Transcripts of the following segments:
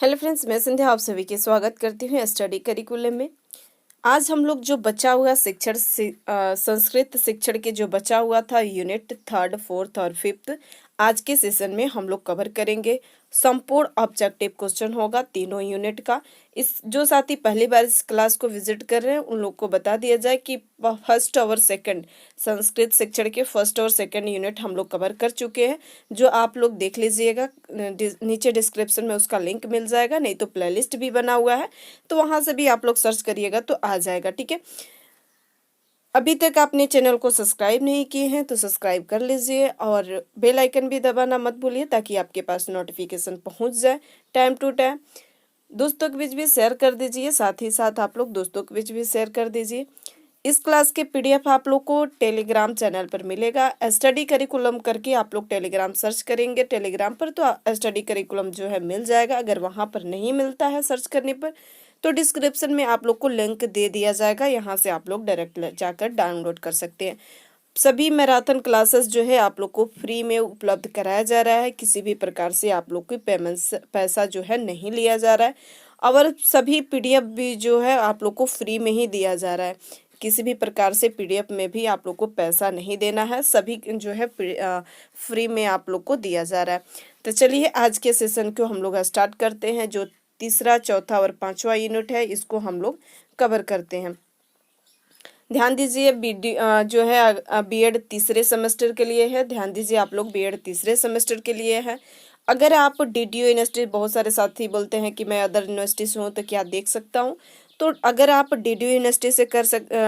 Hello friends, मैं संध्या आप सभी के स्वागत करती हूँ स्टडी करिकुलम में। आज हम लोग जो बचा हुआ संस्कृत शिक्षण के जो बचा हुआ था यूनिट 3, 4 और 5, आज के सेशन में हम लोग कवर करेंगे। संपूर्ण ऑब्जेक्टिव क्वेश्चन होगा तीनों यूनिट का। इस जो साथी पहली बार इस क्लास को विजिट कर रहे हैं उन लोग को बता दिया जाए कि फर्स्ट और सेकंड संस्कृत शिक्षण के फर्स्ट और सेकंड यूनिट हम लोग कवर कर चुके हैं। जो आप लोग देख लीजिएगा, नीचे डिस्क्रिप्शन में उसका लिंक मिल जाएगा, नहीं तो प्लेलिस्ट भी बना हुआ है, तो वहां से भी आप लोग सर्च करिएगा तो आ जाएगा। ठीक है, अभी तक आपने चैनल को सब्सक्राइब नहीं किए हैं तो सब्सक्राइब कर लीजिए और बेल आइकन भी दबाना मत भूलिए ताकि आपके पास नोटिफिकेशन पहुंच जाए टाइम टू टाइम। दोस्तों के बीच भी शेयर कर दीजिए, साथ ही साथ आप लोग दोस्तों के बीच भी शेयर कर दीजिए। इस क्लास के पीडीएफ आप लोग को टेलीग्राम चैनल पर मिलेगा। स्टडी करिकुलम करके आप लोग टेलीग्राम सर्च करेंगे टेलीग्राम पर तो स्टडी करिकुलम जो है मिल जाएगा। अगर वहां पर नहीं मिलता है सर्च करने पर तो डिस्क्रिप्शन में आप लोग को लिंक दे दिया जाएगा, यहाँ से आप लोग डायरेक्ट जाकर डाउनलोड कर सकते हैं। सभी मैराथन क्लासेस जो है आप लोग को फ्री में उपलब्ध कराया जा रहा है, किसी भी प्रकार से आप लोग की पैसा जो है नहीं लिया जा रहा है। और सभी पीडीएफ भी जो है आप लोग को फ्री में ही दिया जा रहा है, किसी भी प्रकार से पीडीएफ में भी आप लोग को पैसा नहीं देना है, सभी जो है फ्री में आप लोग को दिया जा रहा है। तो चलिए आज के सेशन को हम लोग स्टार्ट करते हैं। जो तीसरा, चौथा और पांचवा यूनिट है इसको हम लोग कवर करते हैं। ध्यान दीजिए, जो है बीएड तीसरे सेमेस्टर के लिए है। ध्यान दीजिए आप लोग, बीएड तीसरे सेमेस्टर के लिए है। अगर आप डीडीयू यूनिवर्सिटी, बहुत सारे साथी बोलते हैं कि मैं अदर यूनिवर्सिटी से हूँ तो क्या देख सकता हूँ, तो अगर आप डीडीयू यूनिवर्सिटी से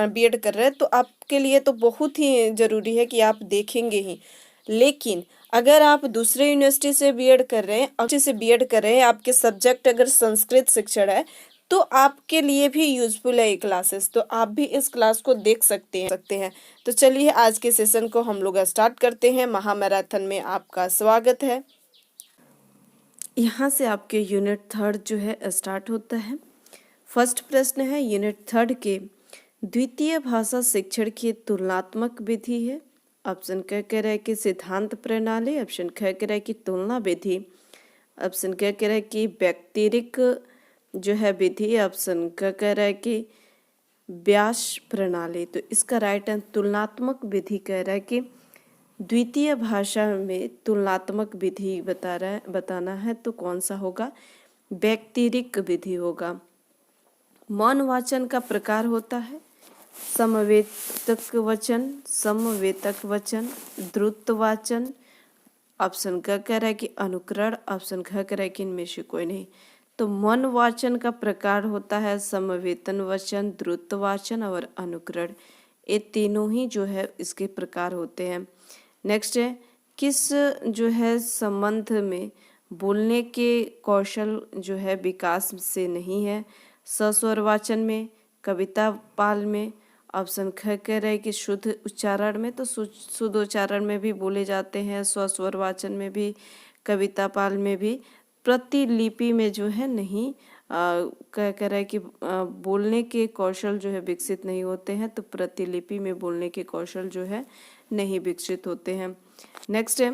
बीएड कर रहे हैं तो आपके लिए तो बहुत ही जरूरी है कि आप देखेंगे ही। लेकिन अगर आप दूसरे यूनिवर्सिटी से बीएड कर रहे हैं, अच्छे से बीएड कर रहे हैं, आपके सब्जेक्ट अगर संस्कृत शिक्षण है तो आपके लिए भी यूजफुल है ये क्लासेस, तो आप भी इस क्लास को देख सकते हैं। तो चलिए आज के सेशन को हम लोग स्टार्ट करते हैं। महामैराथन में आपका स्वागत है। यहाँ से आपके यूनिट 3 जो है स्टार्ट होता है। फर्स्ट प्रश्न है यूनिट 3 के द्वितीय भाषा शिक्षण की तुलनात्मक विधि है। ऑप्शन क कह रहा है कि सिद्धांत प्रणाली, ऑप्शन ख कह रहा है कि तुलना विधि, ऑप्शन क कह रहा है कि व्यक्तिरिक जो है विधि, ऑप्शन क कह रहा है कि व्यास प्रणाली। तो इसका राइट आंसर तुलनात्मक विधि कह रहा है कि द्वितीय भाषा में तुलनात्मक विधि बताना है तो कौन सा होगा? व्यक्तिरिक विधि होगा। मौन वाचन का प्रकार होता है समवेतक वचन, समवेतक वचन, द्रुत वाचन। ऑप्शन क कह रहा है कि अनुकरण, ऑप्शन ख कह रहा है कि इनमें से कोई नहीं। तो मौन वाचन का प्रकार होता है समवेतन वचन, द्रुत वाचन और अनुकरण। ये तीनों ही जो है इसके प्रकार होते हैं। नेक्स्ट है, किस जो है संबंध में बोलने के कौशल जो है विकास से नहीं है? सस्वर वाचन में, कविता पाल में, ऑप्शन ख कह रहे हैं कि शुद्ध उच्चारण में, तो शुद्ध उच्चारण में भी बोले जाते हैं, स्वस्वर वाचन में भी, कविता पाल में भी, प्रतिलिपि में जो है नहीं। कह रहा है कि बोलने के कौशल जो है विकसित नहीं होते हैं, तो प्रतिलिपि में बोलने के कौशल जो है नहीं विकसित होते हैं। नेक्स्ट है,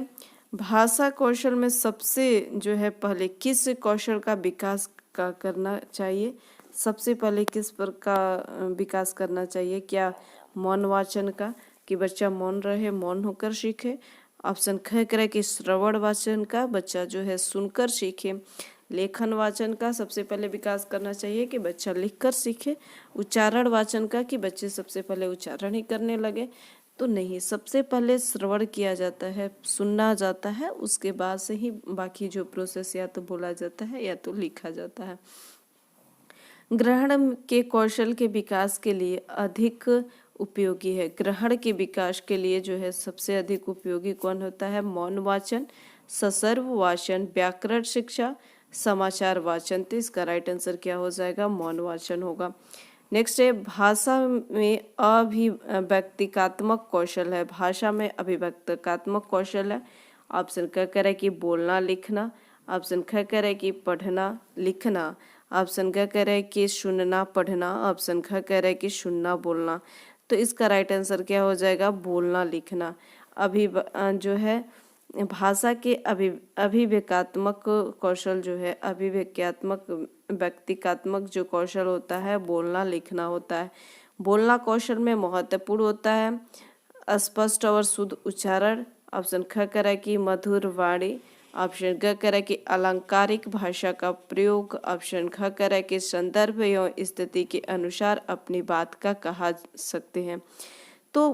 भाषा कौशल में सबसे जो है पहले किस कौशल का विकास करना चाहिए? सबसे पहले किस पर का विकास करना चाहिए? क्या मौन वाचन का, कि बच्चा मौन रहे, मौन होकर सीखे। ऑप्शन ख कह रहा है कि श्रवण वाचन का, बच्चा जो है सुनकर सीखे। लेखन वाचन का सबसे पहले विकास करना चाहिए कि बच्चा लिखकर सीखे। उच्चारण वाचन का, कि बच्चे सबसे पहले उच्चारण ही करने लगे, तो नहीं, सबसे पहले श्रवण किया जाता है, सुनना जाता है, उसके बाद से ही बाकी जो प्रोसेस या तो बोला जाता है या तो लिखा जाता है। ग्रहण के कौशल के विकास के लिए अधिक उपयोगी है। ग्रहण के विकास के लिए जो है सबसे अधिक उपयोगी कौन होता है? मौन वाचन, ससर्व वाचन, व्याकरण शिक्षा, समाचार वाचन। तो इसका राइट आंसर क्या हो जाएगा? मौन वाचन होगा। नेक्स्ट है, भाषा में अभिव्यक्तिकात्मक कौशल है। भाषा में अभिव्यक्तिकात्मक कौशल है। ऑप्शन क कह रहा है कि बोलना लिखना, ऑप्शन ख कह रहा है कि पढ़ना लिखना, ऑप्शन क कह रहा है कि सुनना पढ़ना, ऑप्शन ख कह रहा है कि सुनना बोलना। तो इसका राइट आंसर क्या हो जाएगा? बोलना लिखना। अभी जो है भाषा के अभिव्यक्त्यात्मक कौशल जो है, अभिव्यक्त्यात्मक व्यक्तिकात्मक जो कौशल होता है, बोलना लिखना होता है। बोलना कौशल में महत्वपूर्ण होता है स्पष्ट और शुद्ध उच्चारण। ऑप्शन ख करें कि मधुर वाणी। ऑप्शन ग करें कि अलंकारिक भाषा का प्रयोग। ऑप्शन ख करें कि संदर्भ एवं स्थिति के अनुसार अपनी बात का कहा सकते हैं। तो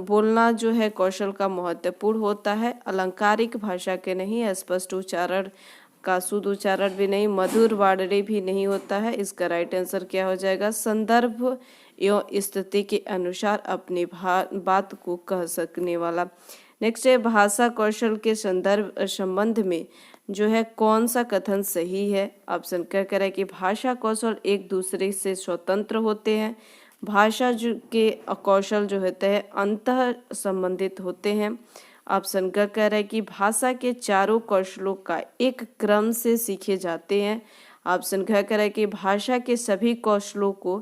बोलना जो है कौशल का महत्वपूर्ण होता है, अलंकारिक भाषा के नहीं, स्पष्ट उच्चारण का शुद्ध उच्चारण भी नहीं, मधुर वाणी भी नहीं होता है। इसका राइट आंसर क्या हो जाएगा? संदर्भ एवं स्थिति के अनुसार अपनी बात को कह सकने वाला। नेक्स्ट है भाषा कौशल के संबंध में जो है कौन सा कथन सही है? ऑप्शन क करें कि भाषा कौशल एक दूसरे से स्वतंत्र होते हैं। भाषा के कौशल जो होते हैं अंतः संबंधित होते हैं। ऑप्शन ग कह रहा है कि भाषा के चारों कौशलों का एक क्रम से सीखे जाते हैं। ऑप्शन घ कह रहा है कि भाषा के सभी कौशलों को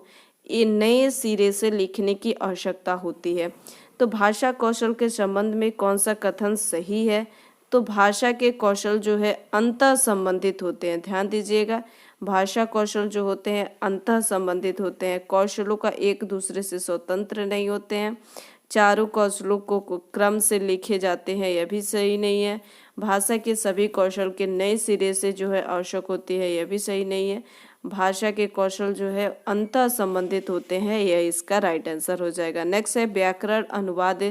नए सिरे से लिखने की आवश्यकता होती है। तो भाषा कौशल के संबंध में कौन सा कथन सही है? तो भाषा के कौशल जो है अंतः संबंधित होते हैं। ध्यान दीजिएगा, भाषा कौशल जो होते हैं अंतः संबंधित होते हैं, कौशलों का एक दूसरे से स्वतंत्र नहीं होते हैं। चारों कौशलों को क्रम से लिखे जाते हैं, यह भी सही नहीं है। भाषा के सभी कौशल के नए सिरे से जो है आवश्यक होती है, यह भी सही नहीं है। भाषा के कौशल जो है अंतः संबंधित होते हैं, यह इसका राइट आंसर हो जाएगा। नेक्स्ट है व्याकरण अनुवाद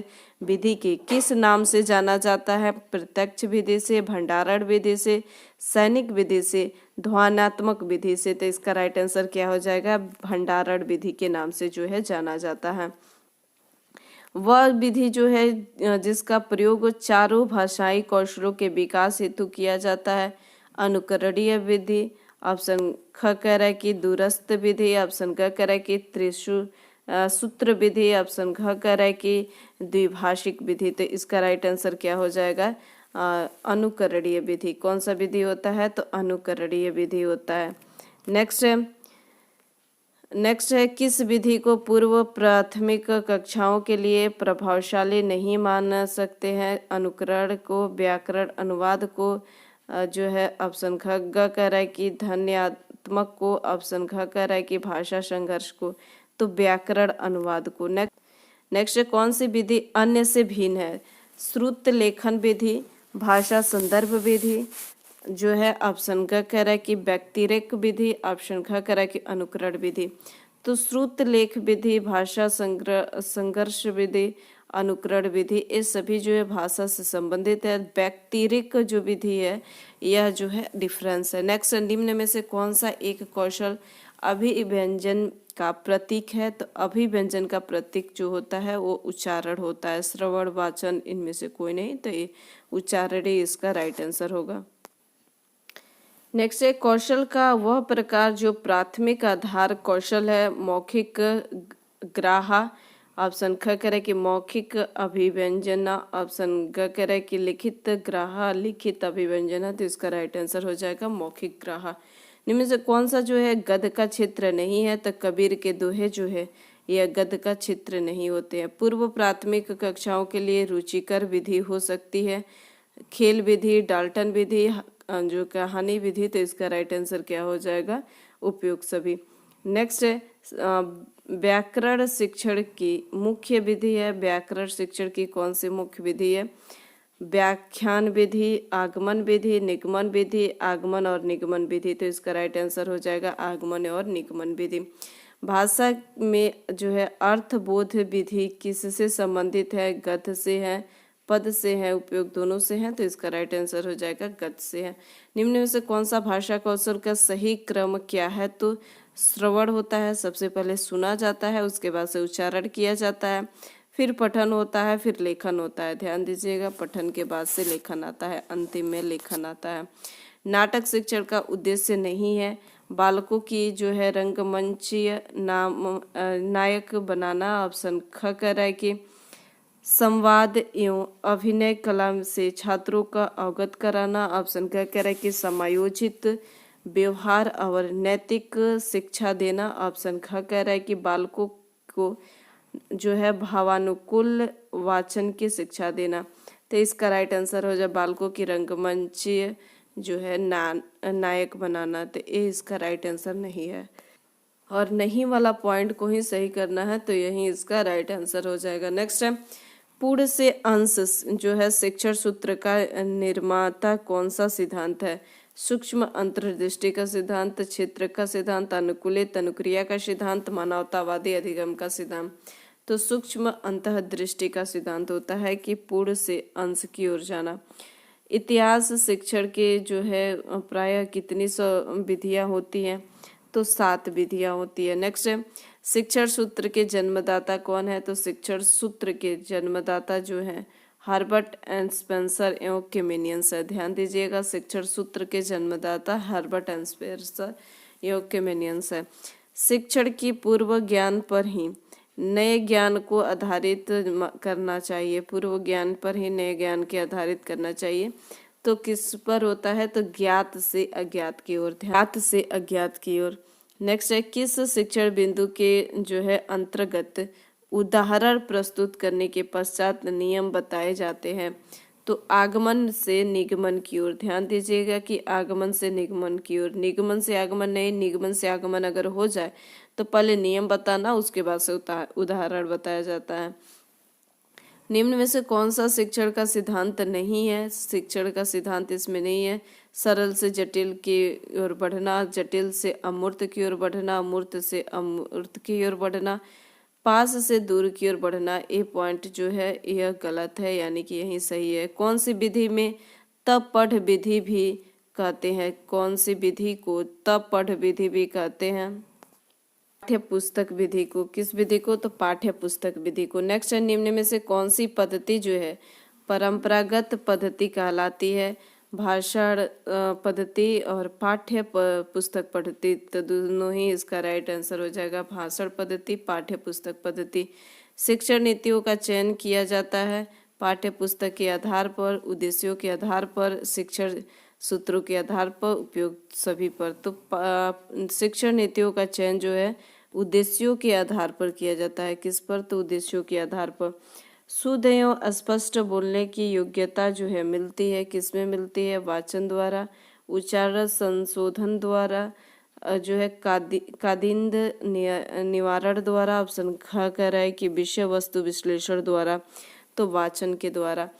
विधि के किस नाम से जाना जाता है? प्रत्यक्ष विधि से, भंडारण विधि से, सैनिक विधि से, ध्वन्यात्मक विधि से। तो इसका राइट आंसर क्या हो जाएगा? भंडारण विधि के नाम से जो है जाना जाता है। वह विधि जो है जिसका प्रयोग चारों भाषाई कौशलों के विकास हेतु किया जाता है, अनुकरणीय विधि। ऑप्शन ख कह रहा है कि दूरस्थ विधि। ऑप्शन ग कह रहा है कि सूत्र विधि। ऑप्शन घ कह रहा है कि द्विभाषिक विधि। तो इसका राइट आंसर क्या हो जाएगा? अनुकरणीय विधि। कौन सा विधि होता है? तो अनुकरणीय विधि होता है। नेक्स्ट है किस विधि को पूर्व प्राथमिक कक्षाओं के लिए प्रभावशाली नहीं मान सकते हैं? अनुकरण को, व्याकरण अनुवाद को, जो है ऑप्शन ख ग कह रहा है कि ध्वन्यात्मक को। ऑप्शन घ कह रहा है कि भाषा संघर्ष को। तो व्याकरण अनुवाद को। नेक्स्ट कौन सी विधि अन्य से भिन्न है? श्रुत लेखन विधि, भाषा संदर्भ विधि, जो है ऑप्शन ग कह रहा है कि व्यक्तिरेक विधि। ऑप्शन घ कह रहा है कि अनुकरण विधि। तो श्रुत लेख विधि, भाषा संघर्ष विधि, अनुकरण विधि, ये सभी जो है भाषा से संबंधित है। व्यक्तिरेक जो विधि है यह जो है डिफरेंस है। नेक्स्ट, निम्न में से कौन सा एक कौशल अभिव्यंजन का प्रतीक है? तो अभिव्यंजन का प्रतीक जो होता है वो उच्चारण होता है। श्रवण, वाचन, इनमें से कोई नहीं, तो ये उच्चारण ही इसका राइट आंसर होगा। नेक्स्ट है कौशल का वह प्रकार जो प्राथमिक आधार कौशल है, मौखिक ग्राहा। ऑप्शन ख कह रहे कि मौखिक अभिव्यंजना। ऑप्शन ग कह रहे कि लिखित ग्राहा, लिखित अभिव्यंजना। तो इसका राइट आंसर हो जाएगा मौखिक ग्राहा। इनमें से कौन सा जो है गद्य का क्षेत्र नहीं है? तो कबीर के दोहे जो है यह गद्य का क्षेत्र नहीं होते हैं। पूर्व प्राथमिक कक्षाओं के लिए रुचिकर विधि हो सकती है, खेल विधि, डाल्टन विधि, जो कहानी विधि। तो इसका राइट आंसर क्या हो जाएगा? उपयुक्त सभी। नेक्स्ट है व्याकरण शिक्षण की मुख्य विधि है। व्याकरण शिक्षण की कौन सी मुख्य विधि है? व्याख्यान विधि, आगमन विधि, निगमन विधि, आगमन और निगमन विधि। तो इसका राइट आंसर हो जाएगा आगमन और निगमन विधि। भाषा में जो है अर्थबोध विधि किससे संबंधित है? गद्य से है, पद से है, उपयोग दोनों से है। तो इसका राइट आंसर हो जाएगा गद्य से है। निम्न में से कौन सा भाषा कौशल का सही क्रम क्या है? तो श्रवण होता है, सबसे पहले सुना जाता है, उसके बाद से उच्चारण किया जाता है, फिर पठन होता है, फिर लेखन होता है। ध्यान दीजिएगा, पठन के बाद से लेखन आता है, अंतिम में लेखन आता है। नाटक शिक्षण का उद्देश्य नहीं है। बालकों की जो है रंगमंचीय नायक बनाना। ऑप्शन ख कह रहा है कि संवाद एवं अभिनय कला से छात्रों का अवगत कराना। ऑप्शन ग कह रहा है कि समायोजित व्यवहार और नैतिक शिक्षा देना। ऑप्शन ख कह रहा है कि बालकों को जो है भावानुकूल वाचन की शिक्षा देना। तो इसका राइट आंसर हो जाए बालकों की रंगमंचीय जो है नायक बनाना, तो ये इसका राइट आंसर नहीं है। और नहीं वाला पॉइंट को ही सही करना है, तो यही इसका राइट आंसर हो जाएगा। नेक्स्ट है पूर्ण से अंश जो है शिक्षण सूत्र का निर्माता कौन सा सिद्धांत है? सूक्ष्म अंतर्दृष्टि का सिद्धांत, क्षेत्र का सिद्धांत, अनुकूलित अनुक्रिया का सिद्धांत, मानवतावादी अधिगम का सिद्धांत। तो सूक्ष्म अंतर्दृष्टि का सिद्धांत होता है कि पूर्ण से अंश की ओर जाना। इतिहास शिक्षण के जो है प्रायः कितनी विधियां होती हैं? तो 7 विधियां होती है। नेक्स्ट है शिक्षण सूत्र के जन्मदाता कौन है? तो शिक्षण सूत्र के जन्मदाता जो है हर्बर्ट एंड स्पेंसर एवं केमेनियंस है। ध्यान दीजिएगा, शिक्षण सूत्र के जन्मदाता हर्बर्ट एंड स्पेंसर एवं केमेनियंस है। शिक्षण की पूर्व ज्ञान पर ही नए ज्ञान को आधारित करना चाहिए, पूर्व ज्ञान पर ही नए ज्ञान के आधारित करना चाहिए। तो किस पर होता है? तो ज्ञात से अज्ञात की ओर, ज्ञात से अज्ञात की ओर। नेक्स्ट है किस शिक्षण बिंदु के जो है अंतर्गत उदाहरण प्रस्तुत करने के पश्चात नियम बताए जाते हैं? तो आगमन से निगमन की ओर। ध्यान दीजिएगा कि आगमन से निगमन की ओर, निगमन से आगमन नहीं, निगमन से आगमन अगर हो जाए तो पहले नियम बताना, उसके बाद से उदाहरण बताया जाता है। निम्न में से कौन सा शिक्षण का सिद्धांत नहीं है? शिक्षण का सिद्धांत इसमें नहीं है। सरल से जटिल की ओर बढ़ना, जटिल से अमूर्त की ओर बढ़ना, अमूर्त से अमूर्त की ओर बढ़ना, पास से दूर की ओर बढ़ना। ये पॉइंट जो है यह गलत है, यानी कि यही सही है। कौन सी विधि में तब पढ़ विधि भी कहते हैं? कौन सी विधि को तब पढ़ विधि भी कहते हैं? पाठ्य पुस्तक विधि को। किस विधि को? तो पाठ्य पुस्तक विधि को। नेक्स्ट है निम्न में से कौन सी पद्धति जो है परंपरागत पद्धति कहलाती है? भाषण पद्धति और पाठ्य पुस्तक पद्धति, तो दोनों ही इसका राइट आंसर हो जाएगा, भाषण पद्धति, पाठ्य पुस्तक पद्धति। शिक्षण नीतियों का चयन किया जाता है पाठ्य पुस्तक के आधार पर, उद्देश्यों के आधार पर, शिक्षण सूत्रों के आधार पर, उपयोग सभी पर। तो शिक्षण नीतियों का चयन जो है उद्देश्यों के आधार पर किया जाता है। किस पर? तो उद्देश्यों के आधार पर। शुद्ध एवं स्पष्ट बोलने की योग्यता जो है मिलती है, किसमें मिलती है? वाचन द्वारा, उच्चारण संशोधन द्वारा, जो है कादिंद निवारण द्वारा। ऑप्शन ख कह रहा है कि विषय वस्तु विश्लेषण द्वारा, तो वाचन के द्वारा।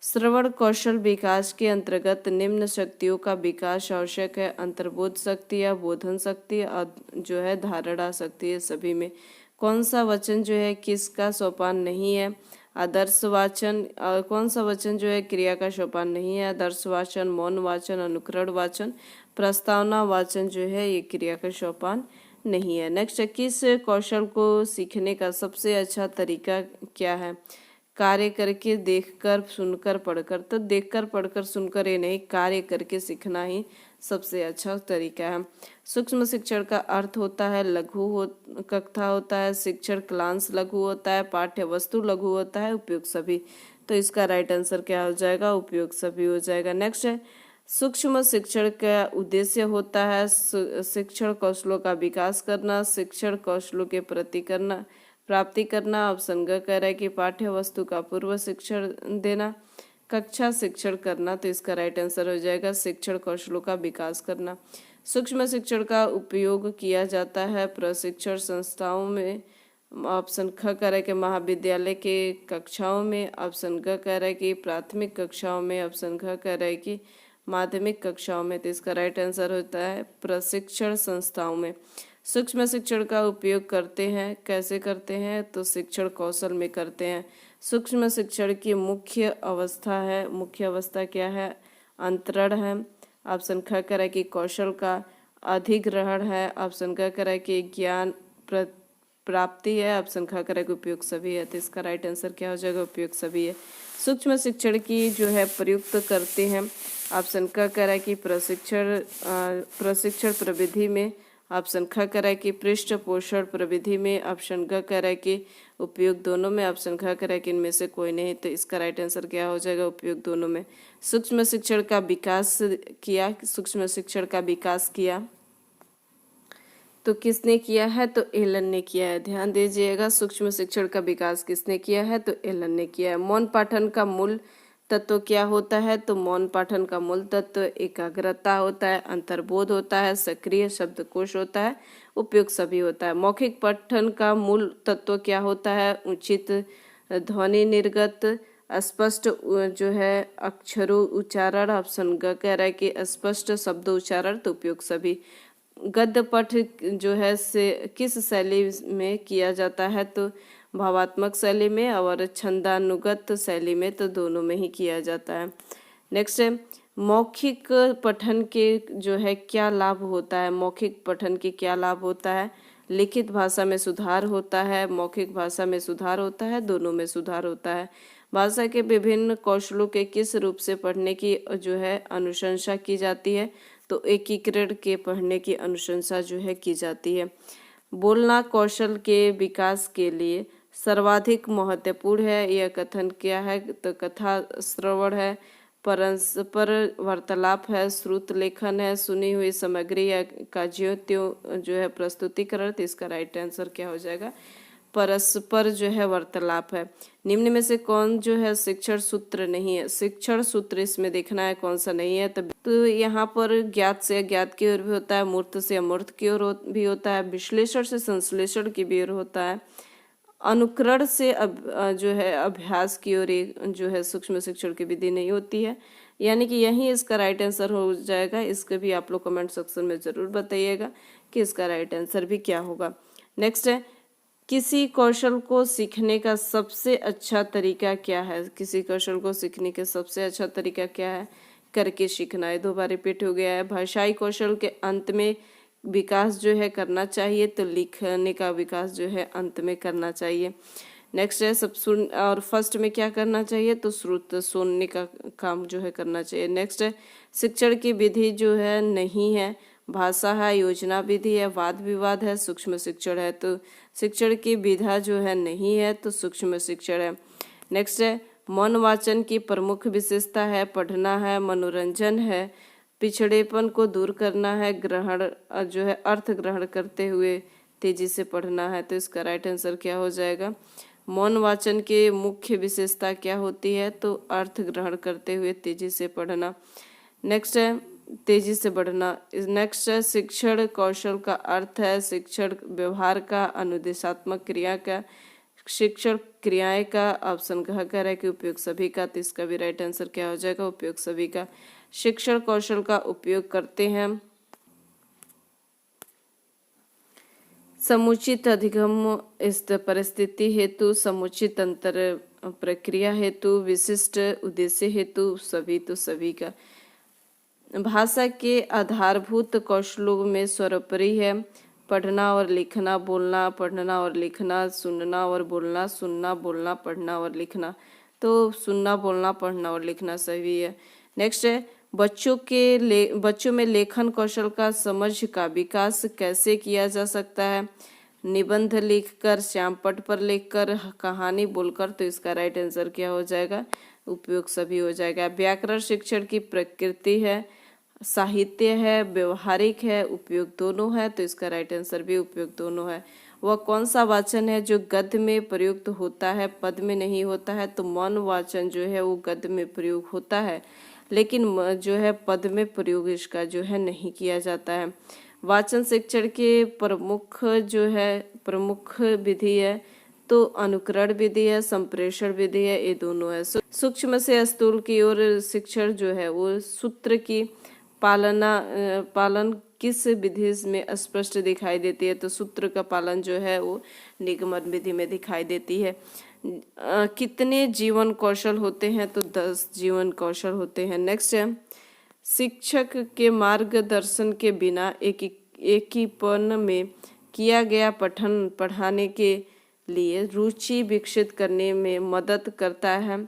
श्रवण कौशल विकास के अंतर्गत निम्न शक्तियों का विकास आवश्यक है? अंतर्बोध शक्ति या बोधन शक्ति और जो है धारणा शक्ति है। सभी में कौन सा वचन जो है किसका सोपान नहीं है? आदर्श वाचन। कौन सा वचन जो है क्रिया का सोपान नहीं है? आदर्श वाचन, मौन वाचन, अनुकरण वाचन, प्रस्तावना वाचन जो है ये क्रिया का सोपान नहीं है। नेक्स्ट है किस कौशल को सीखने का सबसे अच्छा तरीका क्या है? कार्य करके, देखकर, सुनकर, पढ़कर। तो देखकर, पढ़कर, सुनकर ये नहीं, कार्य करके सीखना ही सबसे अच्छा तरीका है। सूक्ष्म शिक्षण का अर्थ होता है लघु कक्षा होता है, शिक्षण क्लांश लघु होता है, पाठ्य वस्तु लघु होता है, उपयोग सभी। तो इसका राइट आंसर क्या हो जाएगा? उपयोग सभी हो जाएगा। नेक्स्ट है सूक्ष्म शिक्षण का उद्देश्य होता है शिक्षण कौशलों का विकास करना, शिक्षण कौशलों के प्राप्ति करना। ऑप्शन ग कह रहा है कि पाठ्य वस्तु का पूर्व शिक्षण देना, कक्षा शिक्षण करना। तो इसका राइट आंसर हो जाएगा शिक्षण कौशलों का विकास करना। सूक्ष्म शिक्षण का उपयोग किया जाता है प्रशिक्षण संस्थाओं में। ऑप्शन ख कह रहा है कि महाविद्यालय के कक्षाओं में। ऑप्शन ग कह रहा है कि प्राथमिक कक्षाओं में। ऑप्शन घ कह रहा है कि माध्यमिक कक्षाओं में। तो इसका राइट आंसर होता है प्रशिक्षण संस्थाओं में। सूक्ष्म शिक्षण का उपयोग करते हैं, कैसे करते हैं? तो शिक्षण कौशल में करते हैं। सूक्ष्म शिक्षण की मुख्य अवस्था है, मुख्य अवस्था क्या है? अंतरण है। ऑप्शन ख कह रहा है कि कौशल का अधिग्रहण है। ऑप्शन ग कह रहा है कि ज्ञान प्राप्ति है। ऑप्शन ख कह रहा है कि उपयोग सभी है। तो इसका राइट आंसर क्या हो जाएगा? उपयोग सभी है। सूक्ष्म शिक्षण की जो है प्रयुक्त करते हैं। ऑप्शन क कह रहा है कि प्रशिक्षण प्रविधि में। ऑप्शन ख कह रहा है कि पृष्ठ पोषण प्रविधि में। ऑप्शन ग कह रहा है कि उपयोग दोनों में। ऑप्शन ख कह रहा है कि इनमें से कोई नहीं। तो इसका राइट आंसर क्या हो जाएगा? उपयोग दोनों में। सूक्ष्म शिक्षण का विकास किया, सूक्ष्म शिक्षण का विकास किया तो किसने किया है? तो एलन ने किया है। ध्यान दीजिएगा, सूक्ष्म शिक्षण का विकास किसने किया है? तो एलन ने किया है। मौन पाठन का मूल तत्व क्या होता है, तो मौन पाठन का मूल तत्व एकाग्रता होता है, अंतर्बोध होता है, सक्रिय शब्दकोश होता है, उपयुक्त सभी होता है। मौखिक पठन का मूल तत्व क्या होता है, उचित ध्वनि निर्गत, स्पष्ट जो है अक्षरों उच्चारण। ऑप्शन ग कह रहा है कि स्पष्ट शब्द उच्चारण, तो उपयुक्त सभी। गद्य पठ जो है से किस शैली में किया जाता है, तो भावात्मक शैली में, और छंदानुगत शैली में, तो दोनों में ही किया जाता है। नेक्स्ट है मौखिक पठन के जो है क्या लाभ होता है। मौखिक पठन के क्या लाभ होता है, लिखित भाषा में सुधार होता है, मौखिक भाषा में सुधार होता है, दोनों में सुधार होता है। भाषा के विभिन्न कौशलों के किस रूप से पढ़ने की जो है अनुशंसा की जाती है, तो एकीकरण के पढ़ने की अनुशंसा जो है की जाती है। बोलना कौशल के विकास के लिए सर्वाधिक महत्वपूर्ण है, यह कथन क्या है, तो कथा श्रवण है, परस्पर वार्तालाप है, श्रुत लेखन है, सुनी हुई सामग्री या का ज्यों त्यों जो है प्रस्तुतिकरण। तो इसका राइट आंसर क्या हो जाएगा, परस्पर जो है वार्तालाप है। निम्न में से कौन जो है शिक्षण सूत्र नहीं है, शिक्षण सूत्र इसमें देखना है कौन सा नहीं है। तो यहाँ पर ज्ञात से अज्ञात की ओर भी होता है, मूर्त से अमूर्त की ओर भी होता है, विश्लेषण से संश्लेषण की भी ओर होता है, अनुकरण से जो है अभ्यास की ओर जो है सूक्ष्म शिक्षण की विधि नहीं होती है। यानी कि यही इसका राइट आंसर हो जाएगा। इसके भी आप लोग कमेंट सेक्शन में जरूर बताइएगा कि इसका राइट आंसर भी क्या होगा। नेक्स्ट है किसी कौशल को सीखने का सबसे अच्छा तरीका क्या है। किसी कौशल को सीखने का सबसे अच्छा तरीका क्या है, करके सीखना है। 2 बार रिपीट हो गया है। भाषाई कौशल के अंत में विकास जो है करना चाहिए, तो लिखने का विकास जो है अंत में करना चाहिए। नेक्स्ट है सब सुन और फर्स्ट में क्या करना चाहिए, तो श्रुत सुनने का काम जो है करना चाहिए। नेक्स्ट है शिक्षण की विधि जो है नहीं है, भाषा है, योजना विधि है, वाद विवाद है, सूक्ष्म शिक्षण है। तो शिक्षण की विधा जो है नहीं है, तो सूक्ष्म शिक्षण है। नेक्स्ट है मौन वाचन की प्रमुख विशेषता है, पढ़ना है, मनोरंजन है, पिछड़ेपन को दूर करना है, ग्रहण जो है अर्थ ग्रहण करते हुए तेजी से पढ़ना है। तो इसका राइट आंसर क्या हो जाएगा, मौन वाचन के मुख्य विशेषता क्या होती है, तो अर्थ ग्रहण करते हुए तेजी से पढ़ना। नेक्स्ट है तेजी से बढ़ना। नेक्स्ट है शिक्षण कौशल का अर्थ है शिक्षण व्यवहार का, अनुदेशात्मक क्रिया का, शिक्षण क्रियाएं का। ऑप्शन कह कर है कि उपयोग सभी का। तो इसका भी राइट आंसर क्या हो जाएगा, उपयोग सभी का। शिक्षण कौशल का उपयोग करते हैं समुचित अधिगम इस परिस्थिति हेतु, समुचित अंतर प्रक्रिया हेतु, विशिष्ट उद्देश्य हेतु, सभी। तो सभी का। भाषा के आधारभूत कौशलों में सर्वोपरि है पढ़ना और लिखना, बोलना, पढ़ना और लिखना, सुनना और बोलना, सुनना, बोलना, पढ़ना और लिखना। तो सुनना, बोलना, पढ़ना और लिखना सही है। नेक्स्ट है बच्चों में लेखन कौशल का समझ का विकास कैसे किया जा सकता है, निबंध लिखकर, श्यामपट्ट पर लिखकर, कहानी बोलकर। तो इसका राइट आंसर क्या हो जाएगा, उपयोग सभी हो जाएगा। व्याकरण शिक्षण की प्रकृति है, साहित्य है, व्यवहारिक है, उपयोग दोनों है। तो इसका राइट आंसर भी उपयोग दोनों है। वह कौन सा वाचन है जो गद्य में प्रयुक्त होता है, पद में नहीं होता है, तो मौन वाचन जो है वो गद्य में प्रयोग होता है, लेकिन जो है पद में प्रयोग इसका जो है नहीं किया जाता है। वाचन शिक्षण के प्रमुख विधि है, तो अनुकरण विधि है, संप्रेषण विधि है, ये दोनों है। सूक्ष्म से स्थूल की ओर शिक्षण जो है वो सूत्र की पालन किस विधि में स्पष्ट दिखाई देती है, तो सूत्र का पालन जो है वो निगमन विधि में दिखाई देती है। कितने जीवन कौशल होते हैं, तो 10 जीवन कौशल होते हैं। नेक्स्ट है शिक्षक के मार्गदर्शन के बिना एकीपन में किया गया पठन पढ़ाने के लिए रुचि विकसित करने में मदद करता है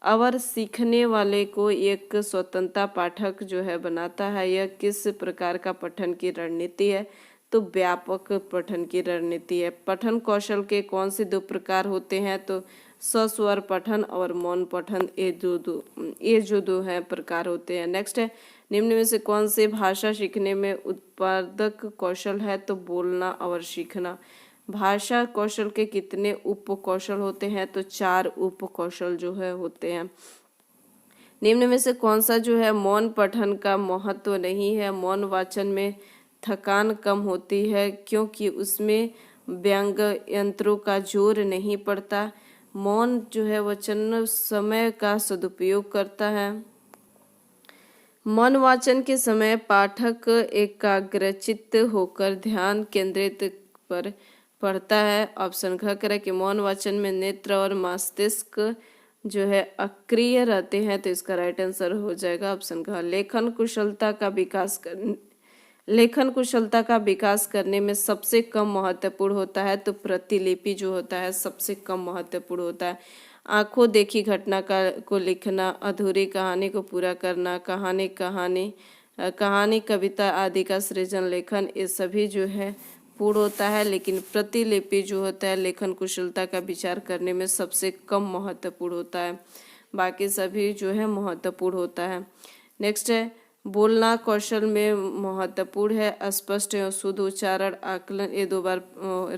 और सीखने वाले को एक स्वतंत्र पाठक जो है बनाता है। यह किस प्रकार का पठन की रणनीति है, तो व्यापक पठन की रणनीति है। पठन कौशल के कौन से 2 प्रकार होते हैं, तो सस्वर पठन और मौन पठन, ये जो दो हैं प्रकार होते हैं। नेक्स्ट है निम्न में से कौन से भाषा सीखने में उत्पादक कौशल है, तो बोलना और सीखना। भाषा कौशल के कितने उप कौशल होते हैं, तो 4 उप कौशल जो है होते हैं। निम्न में से कौन सा जो है मौन पठन का महत्व नहीं है? मौन वाचन में थकान कम होती है क्योंकि उसमें व्यंग यंत्रों का जोर नहीं पड़ता। मौन जो है वचन समय का सदुपयोग करता है। मौन वाचन के समय पाठक एकाग्रचित्त होकर ध्यान केंद्रित पर पढ़ता है। ऑप्शन घ करें कि मौन वाचन में नेत्र और मस्तिष्क जो है अक्रिय रहते हैं, तो इसका राइट आंसर हो जाएगा ऑप्शन घ। लेखन कुशलता का विकास करने में सबसे कम महत्वपूर्ण होता है, तो प्रतिलिपि जो होता है सबसे कम महत्वपूर्ण होता है। आंखों देखी घटना को लिखना, अधूरी कहानी को पूरा करना, कहानी कविता आदि का सृजन लेखन, ये सभी जो है पूर्ण होता है, लेकिन प्रतिलिपि जो होता है लेखन कुशलता का विचार करने में सबसे कम महत्वपूर्ण होता है। बाकी सभी जो है महत्वपूर्ण होता है। नेक्स्ट है बोलना कौशल में महत्वपूर्ण है स्पष्ट एवं शुद्ध उच्चारण, आकलन, ये 2 बार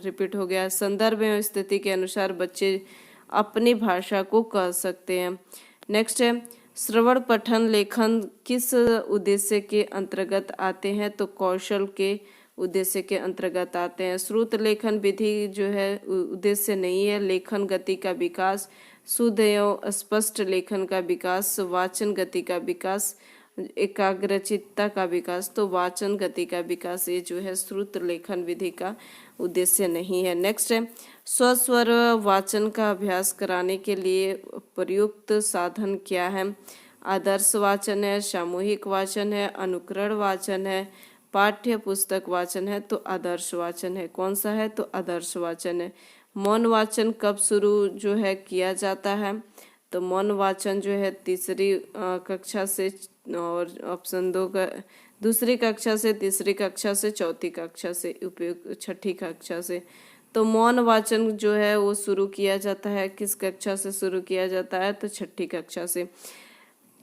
रिपीट हो गया। संदर्भ एवं स्थिति के अनुसार बच्चे अपनी भाषा को कह सकते हैं। नेक्स्ट है श्रवण पठन लेखन किस उद्देश्य के अंतर्गत आते हैं? तो कौशल के उद्देश्य के अंतर्गत आते हैं। श्रुत लेखन विधि जो है उद्देश्य नहीं है। लेखन गति का विकास, शुद्ध एवं स्पष्ट लेखन का विकास, वाचन गति का विकास, एकाग्रचित्ता का विकास, तो वाचन गति का विकास ये जो है श्रुत लेखन विधि का उद्देश्य नहीं है। नेक्स्ट है स्वस्वर वाचन का अभ्यास कराने के लिए प्रयुक्त साधन क्या है? आदर्श वाचन है, सामूहिक वाचन है, अनुकरण वाचन है, पाठ्य पुस्तक वाचन है, तो आदर्श वाचन है। कौन सा है? तो आदर्श वाचन है। मौन वाचन कब शुरू जो है किया जाता है? तो मौन वाचन जो है तीसरी कक्षा से, और ऑप्शन 2 का दूसरी कक्षा से, तीसरी कक्षा से, चौथी कक्षा से, उपयोग छठी कक्षा से। तो मौन वाचन जो है वो शुरू किया जाता है, किस कक्षा से शुरू किया जाता है? तो छठी कक्षा से।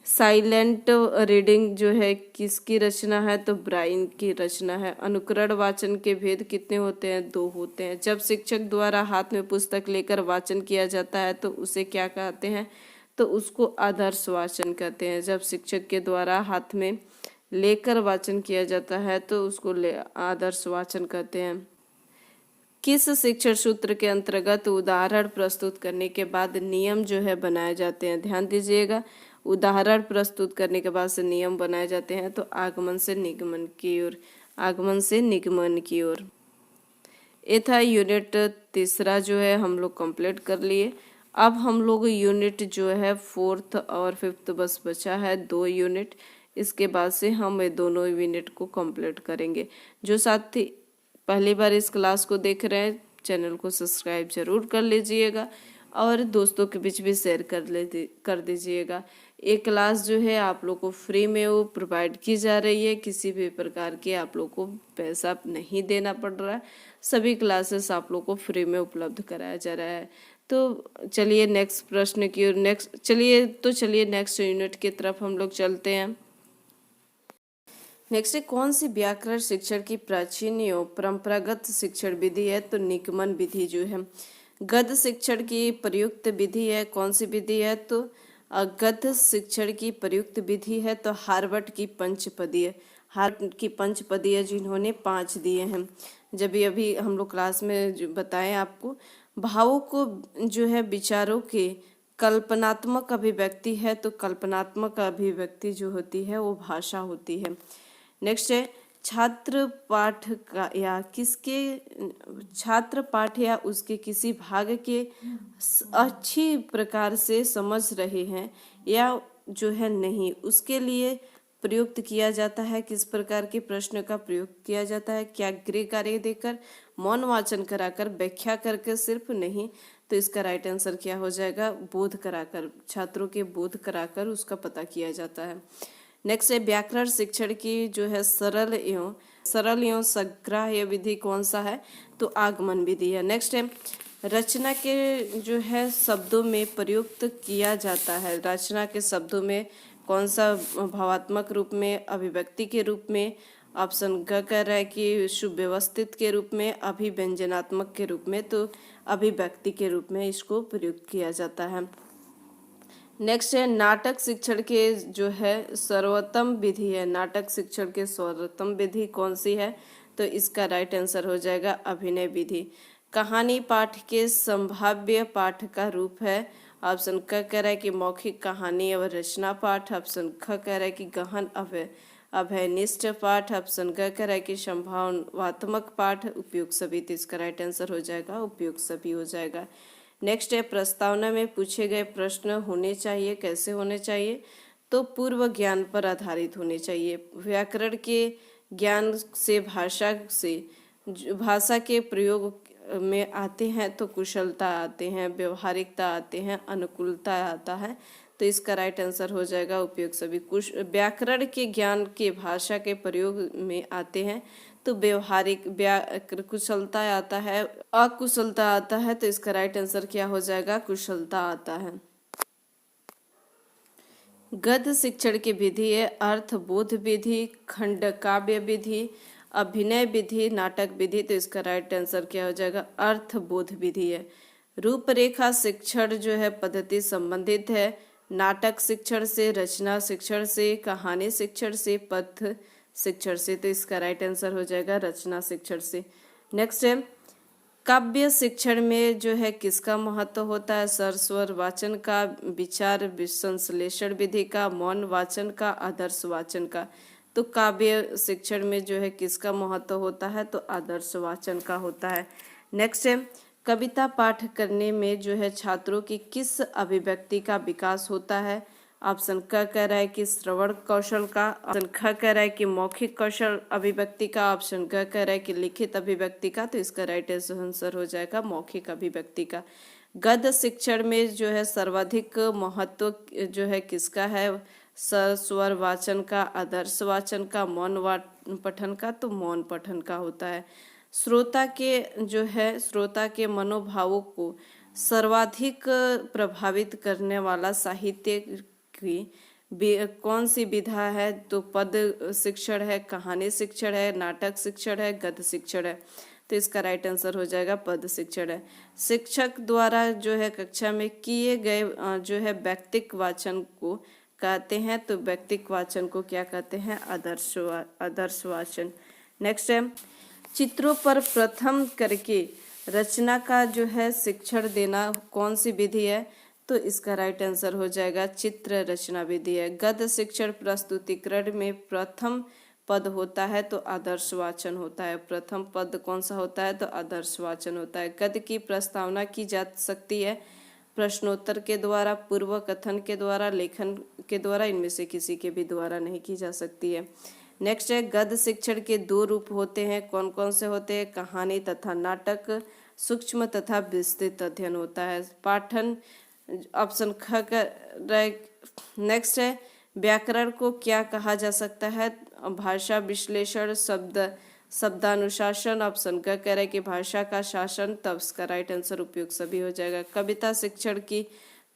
साइलेंट रीडिंग जो है किसकी रचना है? तो ब्राइन की रचना है। अनुकरण वाचन के भेद कितने होते हैं? 2 होते हैं। जब शिक्षक द्वारा हाथ में पुस्तक लेकर वाचन किया जाता है तो उसे क्या कहते हैं? तो उसको आदर्श वाचन कहते हैं। जब शिक्षक के द्वारा हाथ में लेकर वाचन किया जाता है तो उसको आदर्श वाचन कहते हैं। किस शिक्षण सूत्र के अंतर्गत उदाहरण प्रस्तुत करने के बाद नियम जो है बनाए जाते हैं? ध्यान दीजिएगा, उदाहरण प्रस्तुत करने के बाद से नियम बनाए जाते हैं। तो आगमन से निगमन की ओर, आगमन से निगमन की ओर। ये था यूनिट तीसरा जो है हम लोग कंप्लीट कर लिए। अब हम लोग यूनिट जो है 4th और 5th बस बचा है 2 यूनिट। इसके बाद से हम ये दोनों यूनिट को कंप्लीट करेंगे। जो साथी पहली बार इस क्लास को देख रहे हैं चैनल को सब्सक्राइब जरूर कर लीजिएगा और दोस्तों के बीच भी शेयर कर दीजिएगा। ये क्लास जो है आप लोग को फ्री में वो प्रोवाइड की जा रही है, किसी भी प्रकार के आप लोग को पैसा नहीं देना पड़ रहा है। सभी क्लासेस आप लोग को फ्री में उपलब्ध कराया जा रहा है। तो चलिए नेक्स्ट प्रश्न की ओर, चलिए नेक्स्ट यूनिट की तरफ हम लोग चलते हैं। नेक्स्ट है कौन सी व्याकरण शिक्षण की प्राचीन एवं परंपरागत शिक्षण विधि है? तो निगमन विधि जो है। गद्य शिक्षण की प्रयुक्त विधि है, कौन सी विधि है? तो गद्य शिक्षण की प्रयुक्त विधि है तो हार्वर्ड की पंचपदीय, हार्वर्ड की पंचपदीय जिन्होंने 5 दिए हैं। जब अभी हम लोग क्लास में जो बताएं आपको, भावों को जो है विचारों के कल्पनात्मक अभिव्यक्ति है, तो कल्पनात्मक अभिव्यक्ति जो होती है वो भाषा होती है। नेक्स्ट है छात्र पाठ या उसके किसी भाग के अच्छी प्रकार से समझ रहे हैं या जो है नहीं, उसके लिए प्रयुक्त किया जाता है। किस प्रकार के प्रश्न का प्रयोग किया जाता है? क्या गृह कार्य देकर, मौन वाचन कराकर, व्याख्या करके सिर्फ नहीं, तो इसका राइट आंसर क्या हो जाएगा? बोध कराकर, छात्रों के बोध कराकर उसका पता किया जाता है। नेक्स्ट है व्याकरण शिक्षण की जो है सरल एवं सग्राह्य विधि कौन सा है? तो आगमन विधि है। नेक्स्ट है रचना के जो है शब्दों में प्रयुक्त किया जाता है। रचना के शब्दों में कौन सा? भावात्मक रूप में, अभिव्यक्ति के रूप में, ऑप्शन ग कह रहा है कि सुव्यवस्थित के रूप में, अभिव्यंजनात्मक के रूप में, तो अभिव्यक्ति के रूप में इसको प्रयुक्त किया जाता है। नेक्स्ट है नाटक शिक्षण के जो है सर्वोत्तम विधि है। नाटक शिक्षण के सर्वोत्तम विधि कौन सी है? तो इसका राइट आंसर हो जाएगा अभिनय विधि। कहानी पाठ के संभाव्य पाठ का रूप है। ऑप्शन क कह रहा है कि मौखिक कहानी और रचना पाठ। ऑप्शन ख कह रहा है कि गहन अभयनिष्ठ पाठ। ऑप्शन ग कह रहा है कि संभावनात्मक पाठ। उपयुक्त सभी, तो इसका राइट आंसर हो जाएगा उपयुक्त सभी हो जाएगा। नेक्स्ट है प्रस्तावना में पूछे गए प्रश्न होने चाहिए, कैसे होने चाहिए? तो पूर्व ज्ञान पर आधारित होने चाहिए। व्याकरण के ज्ञान से भाषा के प्रयोग में आते हैं तो कुशलता आते हैं, व्यवहारिकता आते हैं, अनुकूलता आता है, तो इसका राइट आंसर हो जाएगा उपयुक्त सभी। व्याकरण के ज्ञान के भाषा के प्रयोग में आते हैं तो व्यवहारिक कुशलता आता है, अकुशलता आता है, तो इसका राइट आंसर क्या हो जाएगा? कुशलता आता है। गद्य शिक्षण की विधि है अर्थबोध विधि, खंड काव्य विधि, अभिनय विधि, नाटक विधि, तो इसका राइट आंसर क्या हो जाएगा? अर्थबोध विधि है। रूपरेखा शिक्षण जो है पद्धति संबंधित है नाटक शिक्षण से, रचना शिक्षण से, कहानी शिक्षण से, पथ शिक्षण से, तो इसका राइट आंसर हो जाएगा रचना शिक्षण से। नेक्स्ट है काव्य शिक्षण में जो है किसका महत्व होता है? सरस्वर वाचन का, विचार संश्लेषण विधि का, मौन वाचन का, आदर्श वाचन का। तो काव्य शिक्षण में जो है किसका महत्व होता है? तो आदर्श वाचन का होता है। नेक्स्ट है कविता पाठ करने में जो है छात्रों की किस अभिव्यक्ति का विकास होता है? ऑप्शन क कह रहा है कि श्रवण कौशल का। ऑप्शन ख कह रहा है कि मौखिक कौशल अभिव्यक्ति का। ऑप्शन ग कह रहा है कि लिखित अभिव्यक्ति का, तो इसका राइट आंसर हो जाएगा मौखिक अभिव्यक्ति का। गद्य शिक्षण में जो है सर्वाधिक महत्व जो है किसका है? स्वर वाचन का, आदर्श वाचन का, मौन पठन का, तो मौन पठन का होता है। श्रोता के मनोभावों को सर्वाधिक प्रभावित करने वाला साहित्य की कौन सी विधा है? तो पद शिक्षण है, कहानी शिक्षण है, नाटक शिक्षण है, गद्य शिक्षण है, तो इसका राइट आंसर हो जाएगा पद शिक्षण है। शिक्षक द्वारा जो है कक्षा में किए गए जो है व्यक्तिक वाचन को कहते हैं, तो व्यक्तिक वाचन को क्या कहते हैं? आदर्श वाचन। नेक्स्ट है चित्रों पर प्रथम करके रचना का जो है शिक्षण देना कौन सी विधि है? तो इसका राइट आंसर हो जाएगा चित्र रचना विधि है। गद्य शिक्षण प्रस्तुतिकरण में प्रथम पद होता है तो आदर्श वाचन होता है। प्रथम पद कौन सा होता है? तो आदर्श वाचन होता है। गद्य की प्रस्तावना की जा सकती है प्रश्नोत्तर के द्वारा, पूर्व कथन के द्वारा, लेखन के द्वारा, इनमें से किसी के भी द्वारा नहीं की जा सकती है। नेक्स्ट है गद्य शिक्षण के दो रूप होते हैं, कौन कौन से होते हैं? कहानी तथा नाटक, सूक्ष्म तथा विस्तृत अध्ययन होता है। पाठन ऑप्शन ख का। नेक्स्ट है व्याकरण को क्या कहा जा सकता है? भाषा विश्लेषण, शब्दानुशासन। ऑप्शन क कह रहा है कि भाषा का शासन, तब इसका राइट आंसर उपयुक्त सभी हो जाएगा। कविता शिक्षण की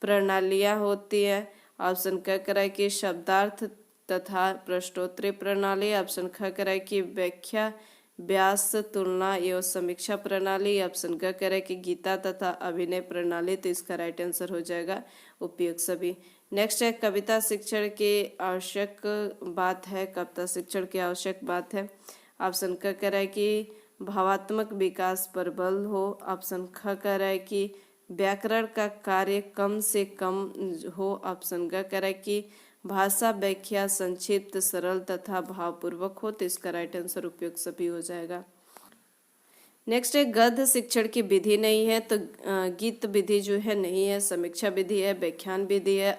प्रणालियाँ होती है। ऑप्शन क कह रहा है कि शब्दार्थ तथा प्रश्नोत्तरी प्रणाली। ऑप्शन ख कह रहा है कि व्याख्या, व्यास, तुलना एवं समीक्षा प्रणाली। ऑप्शन ग कह रहा है कि गीता तथा अभिनय प्रणाली, तो इसका राइट आंसर हो जाएगा उपयुक्त सभी। नेक्स्ट है कविता शिक्षण की आवश्यक बात है। कविता शिक्षण की आवश्यक बात है। ऑप्शन क कह रहा है कि भावात्मक विकास पर बल हो। ऑप्शन ख कह रहा है कि व्याकरण का कार्य कम से कम हो। ऑप्शन ग कह रहा है कि भाषा व्याख्या संक्षिप्त, सरल तथा भावपूर्वक हो, तो इसका राइट आंसर उपयुक्त सभी हो जाएगा। नेक्स्ट है गद्य शिक्षण की विधि नहीं है, तो गीत विधि जो है नहीं है, समीक्षा विधि है, व्याख्यान विधि है,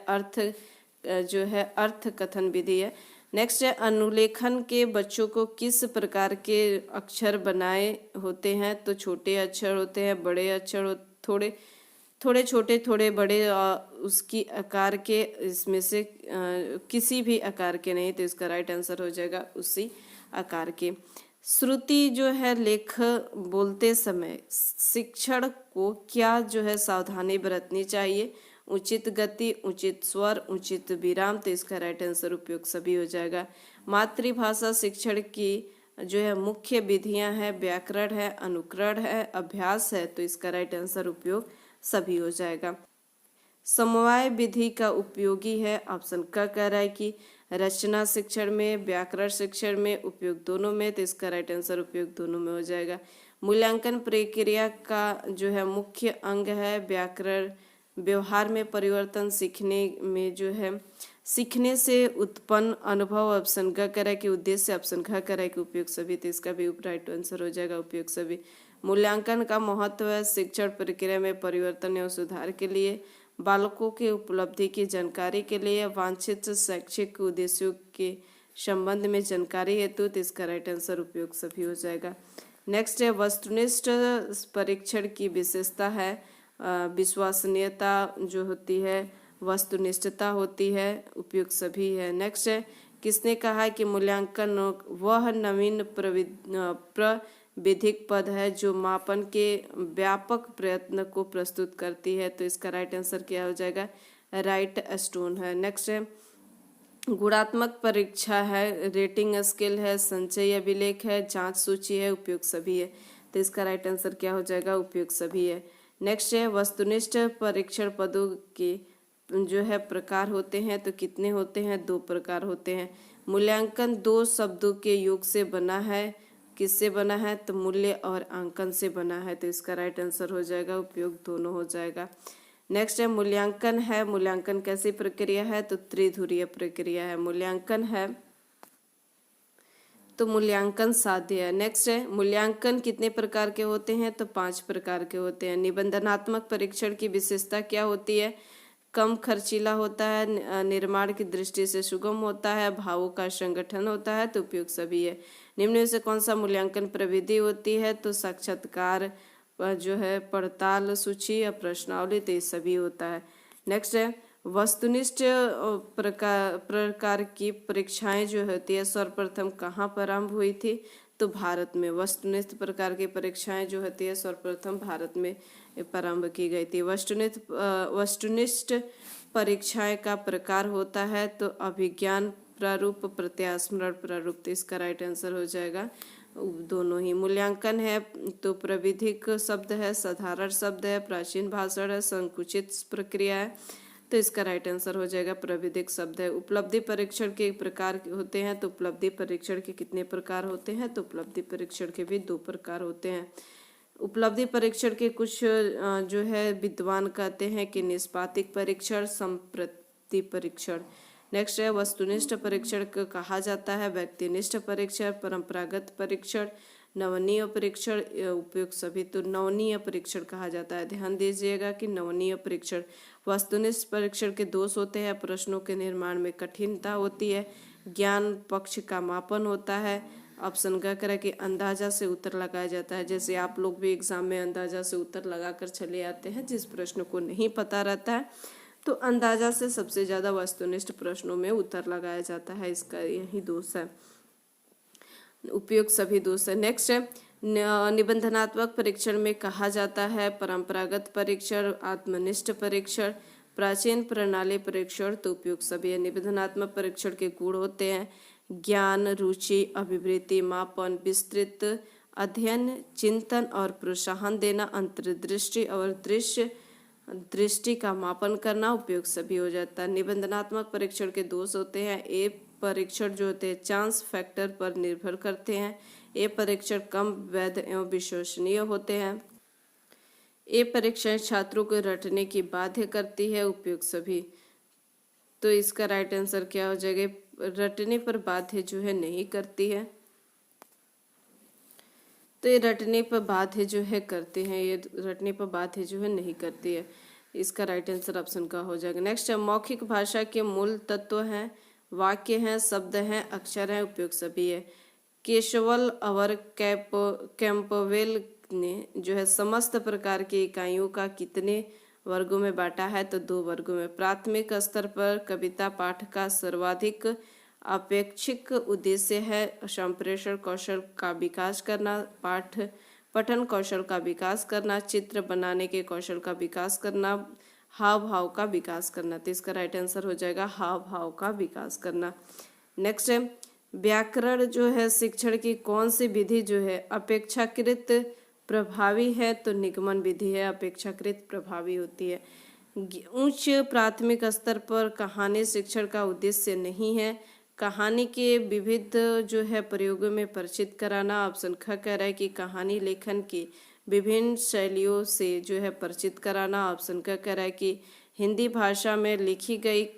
अर्थ कथन विधि है। नेक्स्ट है अनुलेखन के बच्चों को किस प्रकार के अक्षर बनाए होते हैं? तो छोटे अक्षर होते हैं, बड़े अक्षर, थोड़े छोटे, थोड़े बड़े, उसकी आकार के, इसमें से किसी भी आकार के नहीं, तो इसका राइट आंसर हो जाएगा उसी आकार के। श्रुति जो है लेख बोलते समय शिक्षण को क्या जो है सावधानी बरतनी चाहिए? उचित गति, उचित स्वर, उचित विराम, तो इसका राइट आंसर उपयुक्त सभी हो जाएगा। मातृभाषा शिक्षण की जो है मुख्य विधियां है व्याकरण है, अनुकरण है, अभ्यास है, तो इसका राइट आंसर उपयोग सभी हो जाएगा। समवाय विधि का उपयोगी है। ऑप्शन क कह रहा है कि रचना शिक्षण में, व्याकरण शिक्षण में, उपयोग दोनों में, तो इसका राइट आंसर उपयोग दोनों में हो जाएगा। मूल्यांकन प्रक्रिया का जो है मुख्य अंग है व्याकरण। व्यवहार में परिवर्तन सीखने में जो है सीखने से उत्पन्न अनुभव। ऑप्शन ग कह रहा है कि उद्देश्य। ऑप्शन घ कह रहा है कि उपयोग सभी, तो इसका भी राइट आंसर हो जाएगा उपयोग सभी। मूल्यांकन का महत्व है शिक्षण प्रक्रिया में परिवर्तन एवं सुधार के लिए, बालकों के उपलब्धि की जानकारी के लिए, वांछित शैक्षिक उद्देश्यों के संबंध में जानकारी हेतु, तो इसका राइट आंसर उपयोग सभी हो जाएगा। नेक्स्ट है वस्तुनिष्ठ परीक्षण की विशेषता है विश्वसनीयता जो होती है, वस्तुनिष्ठता होती है, उपयोग सभी है। नेक्स्ट है किसने कहा है कि मूल्यांकन वह नवीन प्रविधिक पद है जो मापन के व्यापक प्रयत्न को प्रस्तुत करती है, तो इसका राइट आंसर क्या हो जाएगा, राइट स्टोन है। नेक्स्ट है गुणात्मक परीक्षा है, रेटिंग स्केल है, संचय अभिलेख है, जांच सूची है, उपयोग सभी है, तो इसका राइट आंसर क्या हो जाएगा, उपयोग सभी है। नेक्स्ट है वस्तुनिष्ठ परीक्षण पदों के जो है प्रकार होते हैं, तो कितने होते हैं, 2 प्रकार होते हैं। मूल्यांकन 2 शब्दों के योग से बना है, किससे बना है, तो मूल्य और अंकन से बना है, तो इसका राइट आंसर हो जाएगा उपयोग दोनों हो जाएगा। नेक्स्ट है मूल्यांकन है, मूल्यांकन कैसी प्रक्रिया है, तो त्रिध्रुवीय प्रक्रिया है। मूल्यांकन है तो मूल्यांकन साध्य है। नेक्स्ट है मूल्यांकन कितने प्रकार के होते हैं, तो 5 प्रकार के होते हैं। निबंधनात्मक परीक्षण की विशेषता क्या होती है, कम खर्चीला होता है, निर्माण की दृष्टि से सुगम होता है, भावों का संगठन होता है, तो उपयोग सभी है। निम्न में से कौन सा मूल्यांकन प्रविधि होती है, तो साक्षात्कार जो है, पड़ताल सूची या प्रश्नावली, तो ये सभी होता है। नेक्स्ट है वस्तुनिष्ठ प्रकार की परीक्षाएं जो होती है सर्वप्रथम कहाँ प्रारंभ हुई थी, तो भारत में। वस्तुनिष्ठ प्रकार की परीक्षाएं जो होती है सर्वप्रथम भारत में प्रारंभ की गई थी। वस्तुनिष्ठ परीक्षाएं का प्रकार होता है तो अभिज्ञान प्रारूप, प्रत्यास्मरण प्रारूप, तो इसका राइट आंसर हो जाएगा दोनों ही। मूल्यांकन है तो प्राविधिक शब्द है, साधारण शब्द है, प्राचीन भाषण है, संकुचित प्रक्रिया है, तो इसका राइट आंसर हो जाएगा प्राविधिक शब्द है। उपलब्धि परीक्षण के प्रकार होते हैं, तो उपलब्धि परीक्षण के कितने प्रकार होते हैं, तो उपलब्धि परीक्षण के भी 2 प्रकार होते हैं। उपलब्धि परीक्षण के कुछ जो है विद्वान कहते हैं कि निष्पादिक परीक्षण, संप्रति परीक्षण। नेक्स्ट है वस्तुनिष्ठ परीक्षण को कहा जाता है व्यक्तिनिष्ठ परीक्षण, परंपरागत परीक्षण, नवनीय परीक्षण, उपयोग सभी, तो नवनीय परीक्षण कहा जाता है। ध्यान दीजिएगा कि नवनीय परीक्षण। वस्तुनिष्ठ परीक्षण के दोष होते हैं, प्रश्नों के निर्माण में कठिनता होती है, ज्ञान पक्ष का मापन होता है। ऑप्शन ग करें कि अंदाजा से उत्तर लगाया जाता है, जैसे आप लोग भी एग्जाम में अंदाजा से उत्तर लगाकर चले आते हैं। जिस प्रश्न को नहीं पता रहता है तो अंदाजा से सबसे ज़्यादा वस्तुनिष्ठ प्रश्नों में उत्तर लगाया जाता है, इसका यही दोष है, उपयोग सभी दोष है। नेक्स्ट है निबंधनात्मक परीक्षण में कहा जाता है परंपरागत परीक्षण, आत्मनिष्ठ परीक्षण, प्राचीन प्रणाली परीक्षण, तो उपयोग सभी है। निबंधनात्मक परीक्षण के गुण होते हैं ज्ञान, रुचि, अभिवृत्ति, मापन, विस्तृत अध्ययन, चिंतन और प्रोत्साहन देना, अंतर्दृष्टि और दृष्टि का मापन करना, उपयोग सभी हो जाता है। निबंधनात्मक परीक्षण के दोष होते हैं ए परीक्षण जो होते हैं चांस फैक्टर पर निर्भर करते हैं, ए परीक्षण कम वैध एवं विश्वसनीय होते हैं, ए परीक्षण छात्रों को रटने की बाध्य करती है, उपयोग सभी, तो इसका राइट आंसर क्या हो जाएगा, रटने पर बाध्य जो है नहीं करती है, तो ये रटने पर बाध्य जो है करते हैं, ये रटने पर बाध्य जो है नहीं करती है, इसका राइट आंसर ऑप्शन का हो जाएगा। नेक्स्ट है मौखिक भाषा के मूल तत्व हैं, वाक्य हैं, शब्द हैं, अक्षर हैं, उपयोग सभी है। केशवल और कैंपवेल ने जो है समस्त प्रकार की इकाइयों का कितने वर्गों में बांटा है, तो 2 वर्गों में। प्राथमिक स्तर पर कविता पाठ का सर्वाधिक अपेक्षिक उद्देश्य है संप्रेषण कौशल का विकास करना, पठन कौशल का विकास करना, चित्र बनाने के कौशल का विकास करना, हाव भाव का विकास करना, तो इसका राइट आंसर हो जाएगा हाव भाव का विकास करना। नेक्स्ट है व्याकरण जो है शिक्षण की कौन सी विधि जो है अपेक्षाकृत प्रभावी है, तो निगमन विधि है, अपेक्षाकृत प्रभावी होती है। उच्च प्राथमिक स्तर पर कहानी शिक्षण का उद्देश्य नहीं है। कहानी के विविध जो है प्रयोगों में परिचित कराना। ऑप्शन ख कह रहा है कि कहानी लेखन की विभिन्न शैलियों से जो है परिचित कराना। ऑप्शन क कह रहा है कि हिंदी भाषा में लिखी गई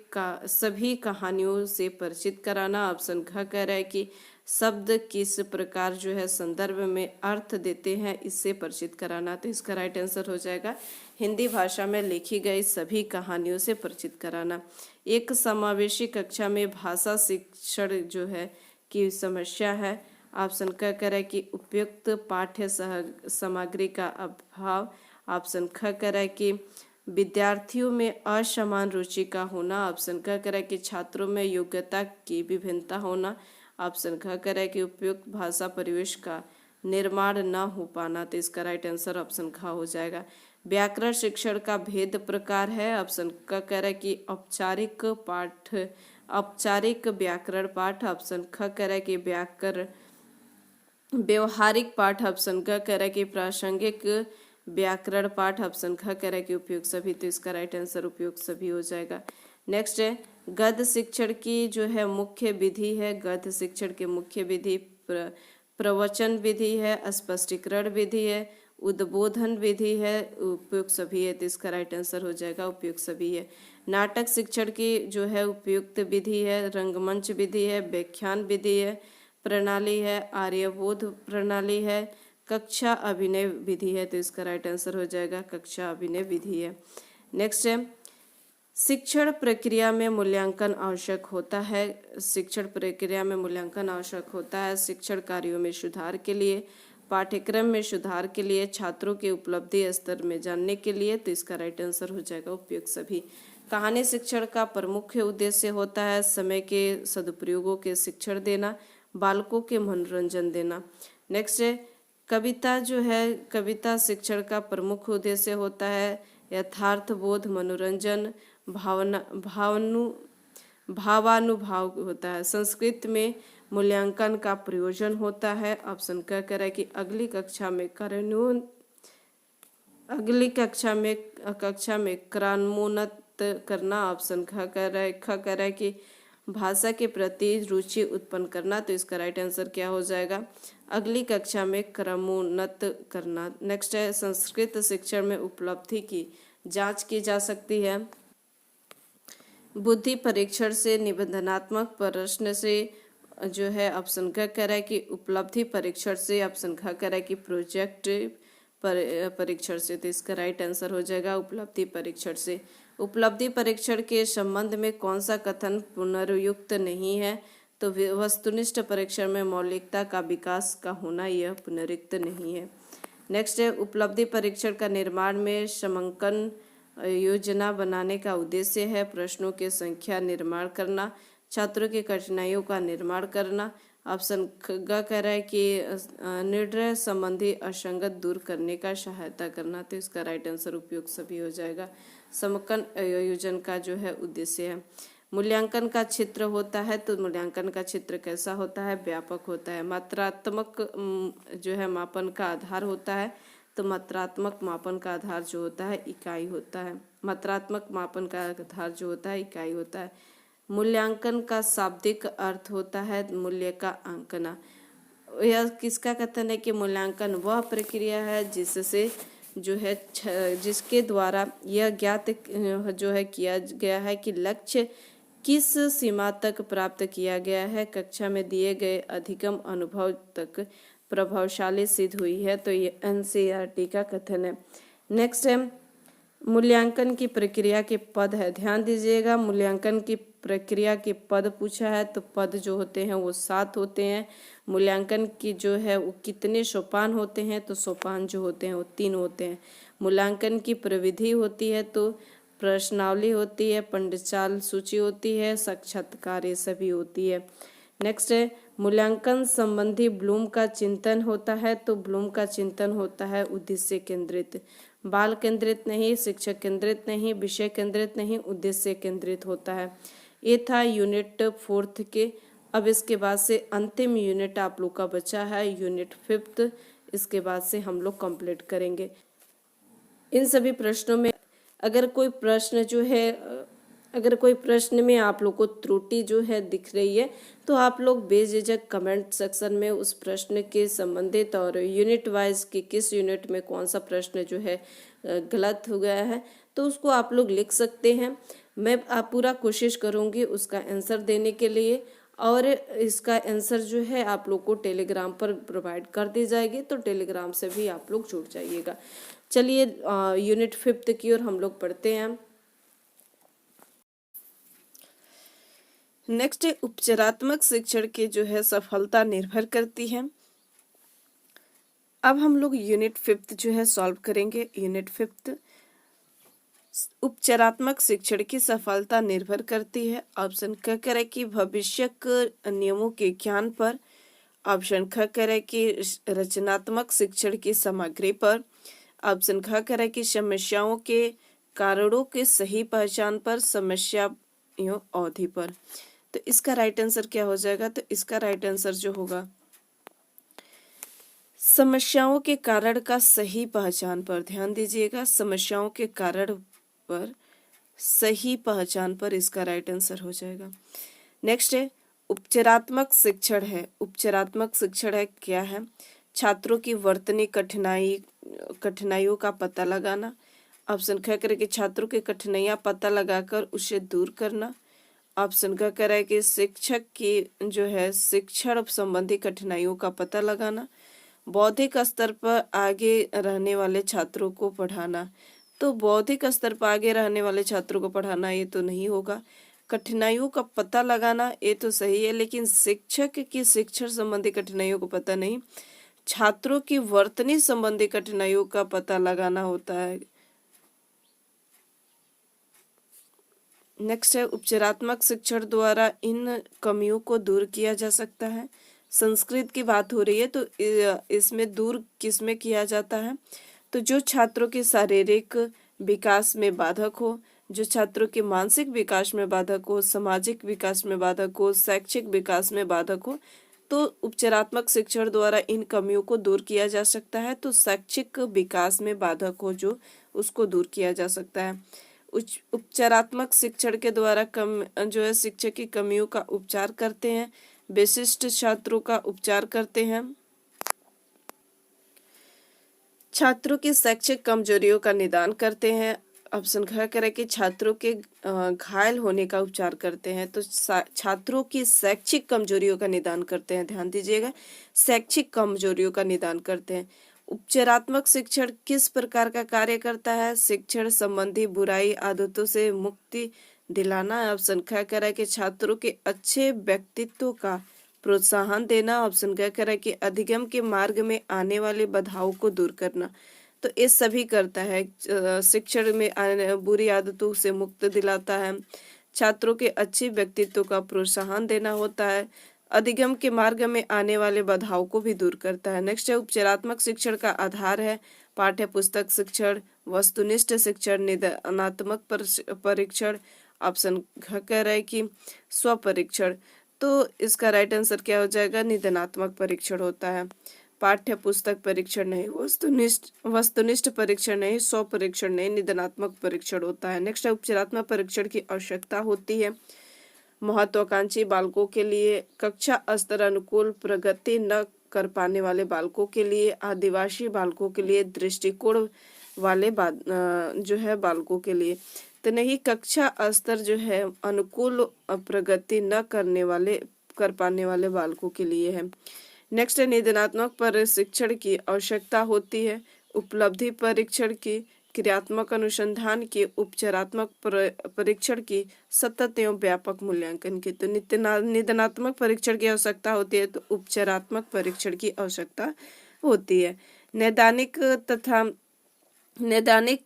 सभी कहानियों से परिचित कराना। ऑप्शन ख कह रहा है कि शब्द किस प्रकार जो है संदर्भ में अर्थ देते हैं, इससे परिचित कराना। तो इसका राइट आंसर हो जाएगा हिंदी भाषा में लिखी गई सभी कहानियों से परिचित कराना। एक समावेशी कक्षा में भाषा शिक्षण जो है की समस्या है। ऑप्शन क कह रहा है कि उपयुक्त पाठ्य सामग्री का अभाव। ऑप्शन ख कह रहा है कि विद्यार्थियों में असमान रुचि का होना। ऑप्शन क कह रहा है कि छात्रों में योग्यता की विभिन्नता होना। ऑप्शन ख कह रहा है कि उपयुक्त भाषा परिवेश का निर्माण न हो पाना। तो इसका राइट आंसर ऑप्शन ख हो जाएगा। व्याकरण शिक्षण का भेद प्रकार है। ऑप्शन क कह रहा है कि औपचारिक व्याकरण पाठ। ऑप्शन ख कह रहा है कि व्यवहारिक पाठ। ऑप्शन क कह रहा है कि प्रासंगिक व्याकरण पाठ। ऑप्शन ख कह रहा है कि उपयुक्त सभी। तो इसका राइट आंसर उपयुक्त सभी हो जाएगा। नेक्स्ट है गद्य शिक्षण की जो है मुख्य विधि है। गद्य शिक्षण की मुख्य विधि प्रवचन विधि है, स्पष्टीकरण विधि है, उद्बोधन विधि है, उपयुक्त सभी है। तो इसका राइट आंसर हो जाएगा उपयुक्त सभी है। नाटक शिक्षण की जो है उपयुक्त विधि है, रंगमंच विधि है, व्याख्यान विधि है, प्रणाली है, आर्यबोध प्रणाली है, कक्षा अभिनय विधि है। तो इसका राइट आंसर हो जाएगा कक्षा अभिनय विधि है। नेक्स्ट है शिक्षण प्रक्रिया में मूल्यांकन आवश्यक होता है। शिक्षण प्रक्रिया में मूल्यांकन आवश्यक होता है शिक्षण कार्यों में सुधार के लिए, पाठ्यक्रम में सुधार के लिए, छात्रों के उपलब्धि स्तर में जानने के लिए। तो इसका राइट आंसर हो जाएगा उपयुक्त सभी। कहानी शिक्षण का प्रमुख उद्देश्य होता है समय के सदुपयोगों के शिक्षण देना, बालकों के मनोरंजन देना। नेक्स्ट है कविता जो है कविता शिक्षण का प्रमुख उद्देश्य होता है यथार्थ बोध, मनोरंजन, भावानुभाव होता है। संस्कृत में मूल्यांकन का प्रयोजन होता है। ऑप्शन क कह रहा है कि अगली कक्षा में क्रान्वोन्नत करना। ऑप्शन ख कह रहा है कि भाषा के प्रति रुचि उत्पन्न करना। तो इसका राइट आंसर क्या हो जाएगा अगली कक्षा में क्रमोन्नत करना। नेक्स्ट है संस्कृत शिक्षण में उपलब्धि की जांच की जा सकती है बुद्धि परीक्षण से, निबंधनात्मक प्रश्न से जो है। ऑप्शन क कह रहा है कि उपलब्धि परीक्षण से। ऑप्शन ख कह रहा है कि प्रोजेक्ट परीक्षण से। तो इसका राइट आंसर हो जाएगा उपलब्धि परीक्षण से। उपलब्धि परीक्षण के संबंध में कौन सा कथन पुनर्युक्त नहीं है? तो वस्तुनिष्ठ परीक्षण में मौलिकता का विकास का होना यह पुनरुक्त नहीं है। नेक्स्ट है उपलब्धि परीक्षण का निर्माण में समंकन योजना बनाने का उद्देश्य है प्रश्नों की संख्या निर्माण करना, छात्रों की कठिनाइयों का निर्माण करना। ऑप्शन ग कह रहा है कि निर्णय संबंधी असंगत दूर करने का सहायता करना। तो इसका राइट आंसर उपयुक्त सभी हो जाएगा। समंकन आयोजन का जो है उद्देश्य है। मूल्यांकन का क्षेत्र होता है तो मूल्यांकन का क्षेत्र कैसा होता है? व्यापक होता है। मात्रात्मक जो है मापन का आधार होता है तो मात्रात्मक मापन का आधार जो होता है इकाई होता है। मात्रात्मक मापन का आधार जो होता है इकाई होता है। मूल्यांकन का शाब्दिक अर्थ होता है मूल्य का आंकना। यह किसका कथन है कि मूल्यांकन वह प्रक्रिया है जिससे जो है जिसके द्वारा यह ज्ञात जो है किया गया है कि लक्ष्य किस सीमा तक प्राप्त किया गया है, कक्षा में दिए गए अधिगम अनुभव तक प्रभावशाली सिद्ध हुई है। तो ये एनसीईआरटी का कथन है। नेक्स्ट है मूल्यांकन की प्रक्रिया के पद है। ध्यान दीजिएगा मूल्यांकन की प्रक्रिया के पद पूछा है तो पद जो होते हैं वो 7 होते हैं। मूल्यांकन की जो है वो कितने सोपान होते हैं? तो सोपान जो होते हैं वो 3 होते हैं। मूल्यांकन की प्रविधि होती है तो प्रश्नावली होती है, पंडचाल सूची होती है, साक्षात्कार ये सभी होती है। नेक्स्ट है मूल्यांकन संबंधी ब्लूम का चिंतन होता है तो ब्लूम का चिंतन होता है उद्देश्य केंद्रित, बाल केंद्रित नहीं, शिक्षक केंद्रित नहीं, विषय केंद्रित नहीं, उद्देश्य केंद्रित होता है। ये था यूनिट 4 के। अब इसके बाद से अंतिम यूनिट आप लोग का बचा है यूनिट 5। इसके बाद से हम लोग कंप्लीट करेंगे। इन सभी प्रश्नों में अगर कोई प्रश्न जो है अगर कोई प्रश्न में आप लोग को त्रुटि जो है दिख रही है तो आप लोग बेझिझक कमेंट सेक्शन में उस प्रश्न के संबंधित और यूनिट वाइज कि किस यूनिट में कौन सा प्रश्न जो है गलत हो गया है तो उसको आप लोग लिख सकते हैं। मैं आप पूरा कोशिश करूँगी उसका आंसर देने के लिए और इसका आंसर जो है आप लोग को टेलीग्राम पर प्रोवाइड कर दी जाएगी, तो टेलीग्राम से भी आप लोग जुड़ जाइएगा। चलिए यूनिट 5 की ओर हम लोग पढ़ते हैं। नेक्स्ट है उपचारात्मक शिक्षण की जो है सफलता निर्भर करती है। अब हम लोग यूनिट 5 जो है सॉल्व करेंगे। यूनिट 5 उपचारात्मक शिक्षण की सफलता निर्भर करती है। ऑप्शन क करे कि भविष्यक नियमों के ज्ञान पर। ऑप्शन ख करे कि रचनात्मक शिक्षण की सामग्री पर। ऑप्शन ख करे कि समस्याओं के कारणों के सही पहचान पर, समस्या अवधि पर। तो इसका राइट आंसर क्या हो जाएगा? तो इसका राइट आंसर जो होगा समस्याओं के कारण का सही पहचान पर। ध्यान दीजिएगा, समस्याओं के कारण पर सही पहचान पर इसका राइट आंसर हो जाएगा। नेक्स्ट है उपचारात्मक शिक्षण है। उपचारात्मक शिक्षण है क्या है? छात्रों की वर्तनी कठिनाइयों का पता लगाना। ऑप्शन ख करे कि छात्रों की कठिनाइयां पता लगाकर उसे दूर करना। ऑप्शन क करे कि शिक्षक की जो है शिक्षण संबंधी कठिनाइयों का पता लगाना। बौद्धिक स्तर पर आगे रहने वाले छात्रों को पढ़ाना। तो बौद्धिक स्तर पर आगे रहने वाले छात्रों को पढ़ाना ये तो नहीं होगा। कठिनाइयों का पता लगाना ये तो सही है, लेकिन शिक्षक की शिक्षण संबंधी कठिनाइयों को पता नहीं, छात्रों की वर्तनी संबंधी कठिनाइयों का पता लगाना होता है। नेक्स्ट है उपचारात्मक शिक्षण द्वारा इन कमियों को दूर किया जा सकता है। संस्कृत की बात हो रही है तो इसमें दूर किस में किया जाता है? तो जो छात्रों के शारीरिक विकास में बाधक हो, जो छात्रों के मानसिक विकास में बाधक हो, सामाजिक विकास में बाधक हो, शैक्षिक विकास में बाधक हो, तो उपचारात्मक शिक्षण द्वारा इन कमियों को दूर किया जा सकता है। तो शैक्षिक विकास में बाधक हो जो, उसको दूर किया जा सकता है। उपचारात्मक शिक्षण के द्वारा जो है शिक्षक की कमियों का उपचार करते हैं, विशिष्ट छात्रों का उपचार करते हैं, छात्रों की शैक्षिक कमजोरियों का निदान करते हैं। ऑप्शन ख करे कि छात्रों के घायल होने का उपचार करते हैं। तो छात्रों की शैक्षिक कमजोरियों का निदान करते हैं। ध्यान दीजिएगा, शैक्षिक कमजोरियों का निदान करते हैं। उपचारात्मक शिक्षण किस प्रकार का कार्य करता है? शिक्षण संबंधी बुराई आदतों से मुक्ति दिलाना। ऑप्शन ख करे कि छात्रों के अच्छे व्यक्तित्व का प्रोत्साहन देना। ऑप्शन क करे कि अधिगम के मार्ग में आने वाली बाधाओं को दूर करना। तो ये सभी करता है। शिक्षण में बुरी आदतों से मुक्ति दिलाता है, छात्रों के अच्छे व्यक्तित्व का प्रोत्साहन देना होता है, अधिगम के मार्ग में आने वाले बाधाओं को भी दूर करता है। नेक्स्ट है उपचारात्मक शिक्षण का आधार है पाठ्य पुस्तक शिक्षण, वस्तुनिष्ठ शिक्षण, निदानात्मक परीक्षण। ऑप्शन घ कह रहा है कि स्वपरीक्षण। तो इसका राइट आंसर क्या हो जाएगा? निदानात्मक परीक्षण होता है, पाठ्य पुस्तक परीक्षण नहीं, वस्तुनिष्ठ परीक्षण नहीं, स्वपरीक्षण नहीं, निदानात्मक परीक्षण होता है। नेक्स्ट है उपचारात्मक परीक्षण की आवश्यकता होती है महत्वाकांक्षी बालकों के लिए, कक्षा स्तर अनुकूल प्रगति न कर पाने वाले बालकों के लिए, आदिवासी बालकों के लिए, दृष्टिकोण वाले जो है बालकों के लिए। तो नहीं, कक्षा स्तर जो है अनुकूल प्रगति न कर पाने वाले बालकों के लिए है। नेक्स्ट है निदानात्मक प्रशिक्षण की आवश्यकता होती है उपलब्धि परीक्षण की, क्रियात्मक अनुसंधान की, उपचारात्मक परीक्षण की, सतत एवं व्यापक मूल्यांकन की। तो निदानात्मक परीक्षण की आवश्यकता होती है तो उपचारात्मक परीक्षण की आवश्यकता होती है। नैदानिक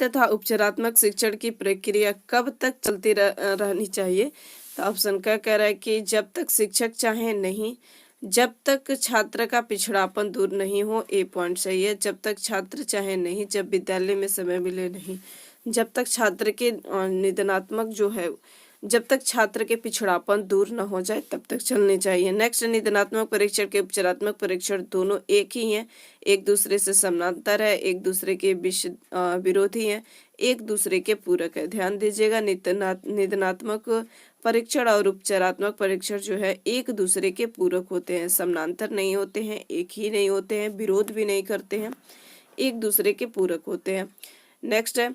तथा उपचारात्मक शिक्षण की प्रक्रिया कब तक चलती रहनी चाहिए? तो ऑप्शन क्या कह रहा है कि जब तक शिक्षक चाहे नहीं, जब तक छात्र का पिछड़ापन दूर नहीं हो, ए पॉइंट सही है। जब तक छात्र चाहे नहीं, जब विद्यालय में समय मिले नहीं, जब तक छात्र के निदानात्मक जो है जब तक छात्र के पिछड़ापन दूर न हो जाए तब तक चलनी चाहिए। नेक्स्ट, निदानात्मक परीक्षण के उपचारात्मक परीक्षण दोनों एक ही हैं, एक दूसरे से समानांतर है, एक दूसरे के विरोधी हैं, एक दूसरे के पूरक है। ध्यान दीजिएगा, निदानात्मक परीक्षण और उपचारात्मक परीक्षण जो है एक दूसरे के पूरक होते हैं, समानांतर नहीं होते हैं, एक ही नहीं होते हैं, विरोध भी नहीं करते हैं, एक दूसरे के पूरक होते हैं। नेक्स्ट है,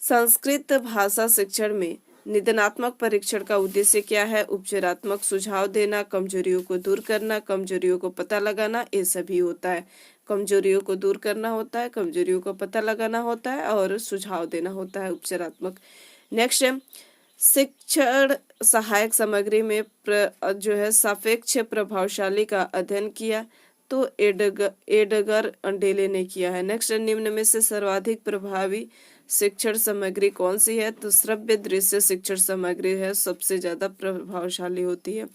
संस्कृत भाषा शिक्षण में निदानात्मक परीक्षण का उद्देश्य क्या है? उपचारात्मक सुझाव देना, कमजोरियों को दूर करना, कमजोरियों को पता लगाना, ये सभी होता है। कमजोरियों को दूर करना होता है, कमजोरियों को पता लगाना होता है और सुझाव देना होता है उपचारात्मक। नेक्स्ट है, शिक्षण सहायक सामग्री में जो है सापेक्ष प्रभावशाली का अध्ययन किया तो एडगर डेले ने किया है। नेक्स्ट, निम्न में से सर्वाधिक प्रभावी शिक्षण सामग्री कौन सी है? तो श्रव्य दृश्य शिक्षण सामग्री है, सबसे ज्यादा प्रभावशाली होती है।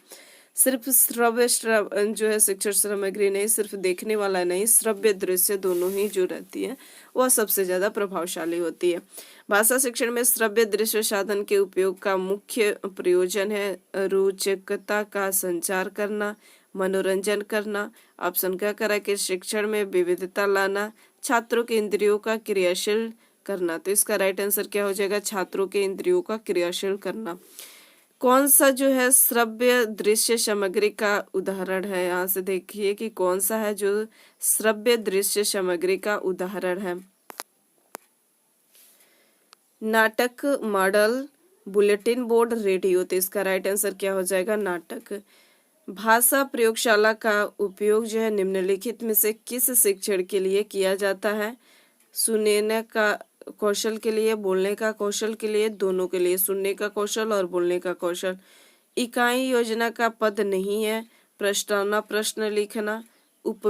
सिर्फ श्रव्य जो है शिक्षण सामग्री नहीं, सिर्फ देखने वाला नहीं, श्रव्य दृश्य दोनों ही जो रहती है वह सबसे ज्यादा प्रभावशाली होती है। भाषा शिक्षण में श्रव्य दृश्य साधन के उपयोग का मुख्य प्रयोजन है रोचकता का संचार करना, मनोरंजन करना, ऑप्शन का करा के शिक्षण में विविधता लाना, छात्रों के इंद्रियों का क्रियाशील करना। तो इसका राइट आंसर क्या हो जाएगा? छात्रों के इंद्रियों का क्रियाशील करना। कौन सा जो है श्रव्य दृश्य सामग्री का उदाहरण है? यहाँ से देखिए कि कौन सा है जो श्रव्य दृश्य सामग्री का उदाहरण है। नाटक, मॉडल, बुलेटिन बोर्ड, रेडियो। तो इसका राइट आंसर क्या हो जाएगा? नाटक। भाषा प्रयोगशाला का उपयोग जो है निम्नलिखित में से किस शिक्षण के लिए किया जाता है? सुनने का कौशल के लिए, बोलने का कौशल के लिए, दोनों के लिए, सुनने का कौशल और बोलने का कौशल। इकाई योजना का पद नहीं है। प्रस्तावना, प्रश्न लिखना, उप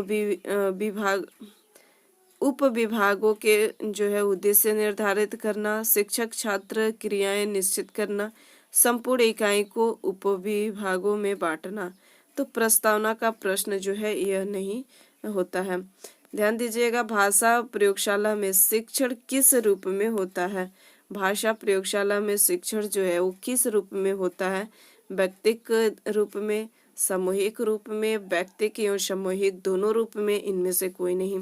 विभागों के जो है उद्देश्य निर्धारित करना, शिक्षक छात्र क्रियाएं निश्चित करना, संपूर्ण इकाई को उप विभागों में बांटना। तो प्रस्तावना का प्रश्न जो है यह नहीं होता है। ध्यान दीजिएगा, भाषा प्रयोगशाला में शिक्षण किस रूप में होता है? भाषा प्रयोगशाला में शिक्षण जो है वो किस रूप में होता है? व्यक्तिक रूप में, सामूहिक रूप में, व्यक्तिक एवं सामूहिक दोनों रूप में, इनमें से कोई नहीं।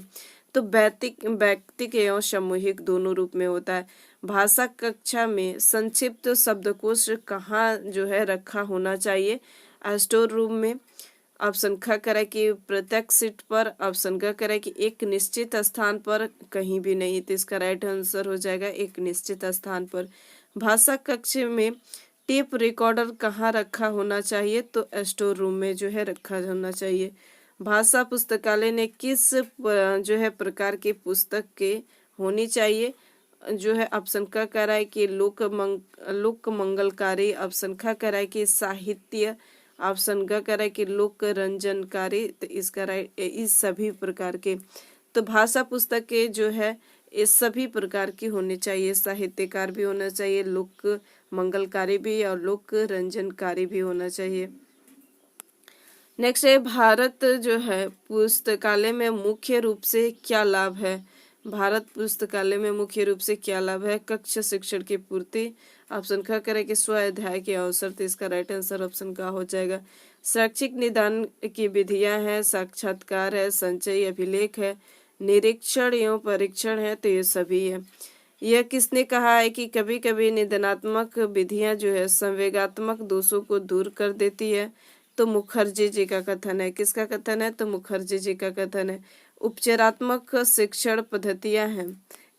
तो व्यक्तिक एवं सामूहिक दोनों रूप में होता है। भाषा कक्षा में संक्षिप्त शब्दकोश कहाँ जो है रखा होना चाहिए? स्टोर रूम में। ऑप्शन ख करें कि प्रत्येक सीट पर, ऑप्शन ग करें कि एक निश्चित स्थान पर, कहीं भी नहीं। तो इसका राइट आंसर हो जाएगा एक निश्चित स्थान पर। भाषा कक्ष में टेप रिकॉर्डर कहाँ रखा होना चाहिए? तो स्टोर रूम में जो है रखा होना चाहिए। भाषा पुस्तकालय ने किस जो है प्रकार की पुस्तक के होनी चाहिए? जो है ऑप्शन क कराए कि लोक मंगलकारी, ऑप्शन ख कराए कि साहित्य, ऑप्शन ग कराए कि लोक रंजनकारी। तो इसका राइट इस सभी प्रकार के। तो भाषा पुस्तक के जो है इस सभी प्रकार की होनी चाहिए, साहित्यकार भी होना चाहिए, लोक मंगलकारी भी और लोक रंजनकारी भी होना चाहिए। नेक्स्ट है, भारत जो है पुस्तकालय में मुख्य रूप से क्या लाभ है? भारत पुस्तकालय में मुख्य रूप से क्या लाभ है? कक्ष शिक्षण की पूर्ति, ऑप्शन ख करें कि स्व अध्याय के अवसर। तो इसका राइट आंसर ऑप्शन का हो जाएगा। शैक्षिक निदान की विधियां हैं, साक्षात्कार है, संचय अभिलेख है, निरीक्षण एवं परीक्षण है। तो ये सभी है। यह किसने कहा है कि कभी कभी निदानात्मक विधियां जो है संवेगात्मक दोषों को दूर कर देती है? तो मुखर्जी जी का कथन है। किसका कथन है? तो मुखर्जी जी का कथन है। उपचारात्मक शिक्षण पद्धतियां हैं।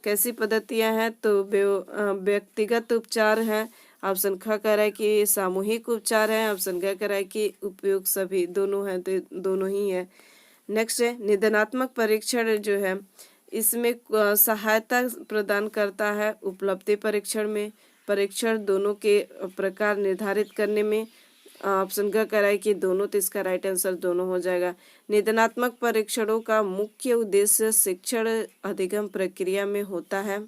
कैसी पद्धतियां हैं? तो व्यक्तिगत उपचार है, ऑप्शन ख कह रहा है कि सामूहिक उपचार है, ऑप्शन ग कह रहा है कि उपयोग सभी दोनों है। तो दोनों ही है। नेक्स्ट है, निदानात्मक परीक्षण जो है इसमें सहायता प्रदान करता है उपलब्धि परीक्षण में, परीक्षण दोनों के प्रकार निर्धारित करने में, ऑप्शन ग कराए कि दोनों। तो इसका राइट आंसर दोनों हो जाएगा। निदानात्मक परीक्षणों का मुख्य उद्देश्य शिक्षण अधिगम प्रक्रिया में होता है।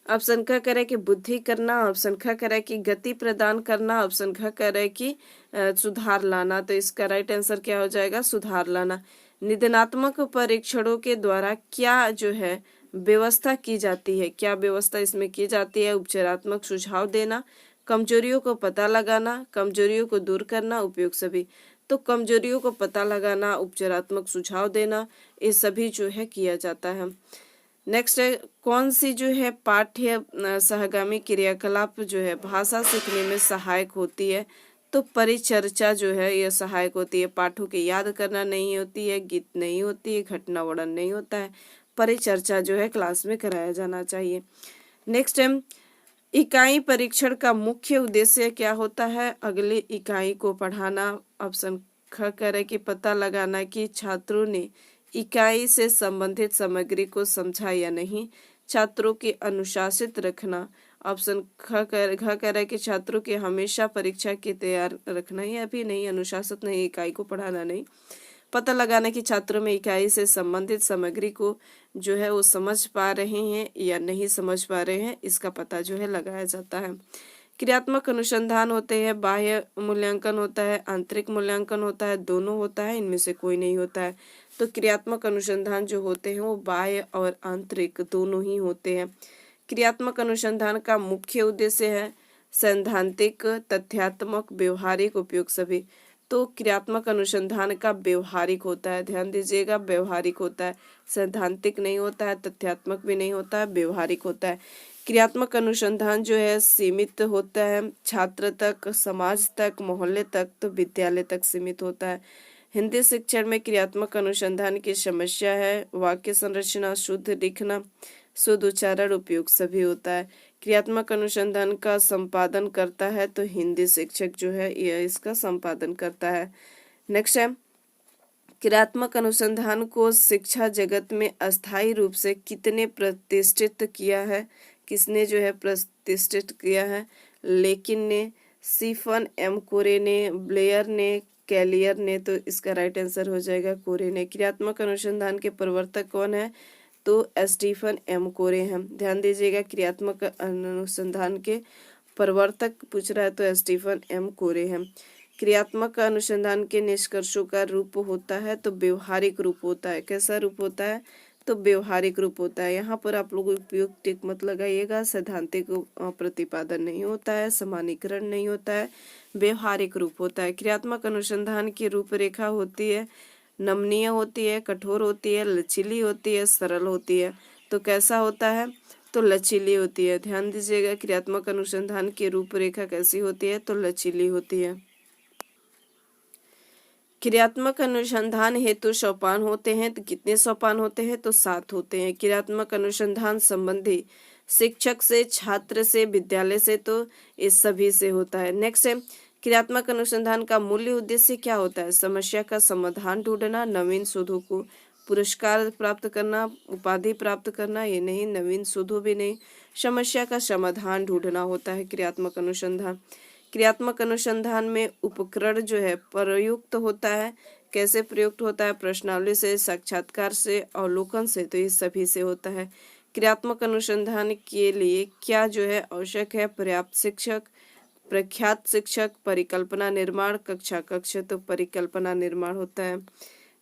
ऑप्शन ख करें कि बुद्धि करना, ऑप्शन ख करें कि गति प्रदान करना, ऑप्शन ख करें कि सुधार लाना। तो इसका राइट आंसर क्या हो जाएगा? सुधार लाना। निदानात्मक परीक्षणों के द्वारा क्या जो है व्यवस्था की जाती है? क्या व्यवस्था इसमें की जाती है? उपचारात्मक सुझाव देना, कमजोरियों को पता लगाना, कमजोरियों को दूर करना, उपयोग सभी। तो कमजोरियों को पता लगाना, उपचारात्मक सुझाव देना, ये सभी जो है किया जाता है। नेक्स्ट है, कौन सी जो है पाठ्य सहगामी क्रियाकलाप जो है भाषा सीखने में सहायक होती है? तो परिचर्चा जो है यह सहायक होती है। पाठों के याद करना नहीं होती है, गीत नहीं होती है, घटना वर्णन नहीं होता है, परिचर्चा जो है क्लास में कराया जाना चाहिए। नेक्स्ट है, इकाई परीक्षण का मुख्य उद्देश्य क्या होता है? अगली इकाई को पढ़ाना। ऑप्शन ख करें कि पता लगाना कि छात्रों ने इकाई से संबंधित सामग्री को समझा या नहीं, छात्रों की अनुशासित रखना। ऑप्शन घ करें कि छात्रों की हमेशा परीक्षा की तैयार रखना, या भी नहीं, अनुशासित नहीं, इकाई को पढ़ाना नहीं। पता लगाना कि छात्रों में इकाई से संबंधित सामग्री को जो है वो समझ पा रहे हैं या नहीं समझ पा रहे हैं, इसका पता जो है लगाया जाता है। क्रियात्मक अनुसंधान होते हैं, बाह्य मूल्यांकन होता है, आंतरिक मूल्यांकन होता है, दोनों होता है, इनमें से कोई नहीं होता है। तो क्रियात्मक अनुसंधान जो होते हैं वो बाह्य और आंतरिक दोनों ही होते हैं। क्रियात्मक अनुसंधान का मुख्य उद्देश्य है सैद्धांतिक, तथ्यात्मक, व्यवहारिक, उपयोग सभी। तो क्रियात्मक अनुसंधान का व्यवहारिक होता है, ध्यान दीजिएगा, व्यवहारिक होता है, सैद्धांतिक नहीं होता है, तथ्यात्मक भी नहीं होता है, व्यवहारिक होता है। क्रियात्मक अनुसंधान जो है सीमित होता है, छात्र तक, समाज तक, मोहल्ले तक, तो विद्यालय तक सीमित होता है। हिंदी शिक्षण में क्रियात्मक अनुसंधान की समस्या है वाक्य संरचना, शुद्ध लिखना, शुद्ध उच्चारण, उपयोग सभी होता है। क्रियात्मक अनुसंधान का संपादन करता है तो हिंदी शिक्षक जो है यह इसका संपादन करता है। नेक्स्ट है, क्रियात्मक अनुसंधान को शिक्षा जगत में अस्थायी रूप से कितने प्रतिष्ठित किया है? किसने जो है प्रतिष्ठित किया है? लेकिन ने, स्टीफन एम कोरे ने, ब्लेयर ने, कैलियर ने। तो इसका राइट आंसर हो जाएगा कोरे ने। क्रियात्मक अनुसंधान के प्रवर्तक कौन है? तो स्टीफन एम कोरे हैं। ध्यान दीजिएगा, क्रियात्मक अनुसंधान के प्रवर्तक पूछ रहा है तो स्टीफन एम कोरे हैं। क्रियात्मक अनुसंधान के निष्कर्षों का रूप होता है तो व्यवहारिक रूप होता है। कैसा रूप होता है? तो व्यवहारिक रूप होता है। यहाँ पर आप लोग उपयोग टिक मत लगाइएगा, सैद्धांतिक प्रतिपादन नहीं होता है, सामान्यीकरण नहीं होता है, व्यवहारिक रूप होता है। क्रियात्मक अनुसंधान की रूपरेखा होती है, नमनीय होती है, कठोर होती है, लचीली होती है, सरल होती है। तो कैसा होता है? तो लचीली होती है। ध्यान दीजिएगा, क्रियात्मक अनुसंधान की रूपरेखा कैसी होती है? तो लचीली होती है। क्रियात्मक अनुसंधान हेतु सोपान होते हैं, तो कितने सोपान होते हैं? तो 7 होते हैं। क्रियात्मक अनुसंधान संबंधी शिक्षक से, छात्र से, विद्यालय से, तो इस सभी से होता है। नेक्स्ट है, क्रियात्मक अनुसंधान का मूल्य उद्देश्य क्या होता है? समस्या का समाधान ढूंढना, नवीन शोधों को पुरस्कार प्राप्त करना, उपाधि प्राप्त करना, ये नहीं, नवीन शोधों भी नहीं, समस्या का समाधान ढूंढना होता है क्रियात्मक अनुसंधान। क्रियात्मक अनुसंधान में उपकरण जो है प्रयुक्त होता है। कैसे प्रयुक्त होता है? प्रश्नावली से, साक्षात्कार से, अवलोकन से, तो ये सभी से होता है। क्रियात्मक अनुसंधान के लिए क्या जो है आवश्यक है? पर्याप्त शिक्षक, प्रख्यात शिक्षक, परिकल्पना निर्माण, कक्षा कक्ष, तो परिकल्पना निर्माण होता है।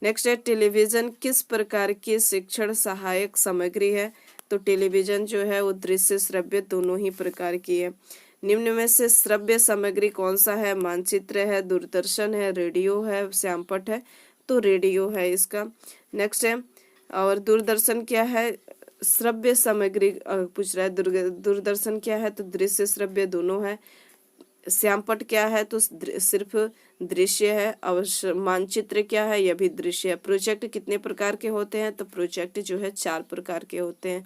नेक्स्ट है, टेलीविजन किस प्रकार की शिक्षण सहायक सामग्री है? तो टेलीविजन जो है वो दृश्य श्रव्य दोनों ही प्रकार की है। निम्न में से श्रव्य सामग्री कौन सा है? मानचित्र है, दूरदर्शन है, रेडियो है, श्यामपट है, तो रेडियो है इसका। नेक्स्ट है, और दूरदर्शन क्या है? श्रव्य सामग्री पूछ रहा है। दूरदर्शन क्या है? तो दृश्य श्रव्य दोनों है। श्यामपट क्या है? तो सिर्फ दृश्य है। और मानचित्र क्या है? यह भी दृश्य है। प्रोजेक्ट कितने प्रकार के होते हैं? तो प्रोजेक्ट जो है 4 प्रकार के होते हैं।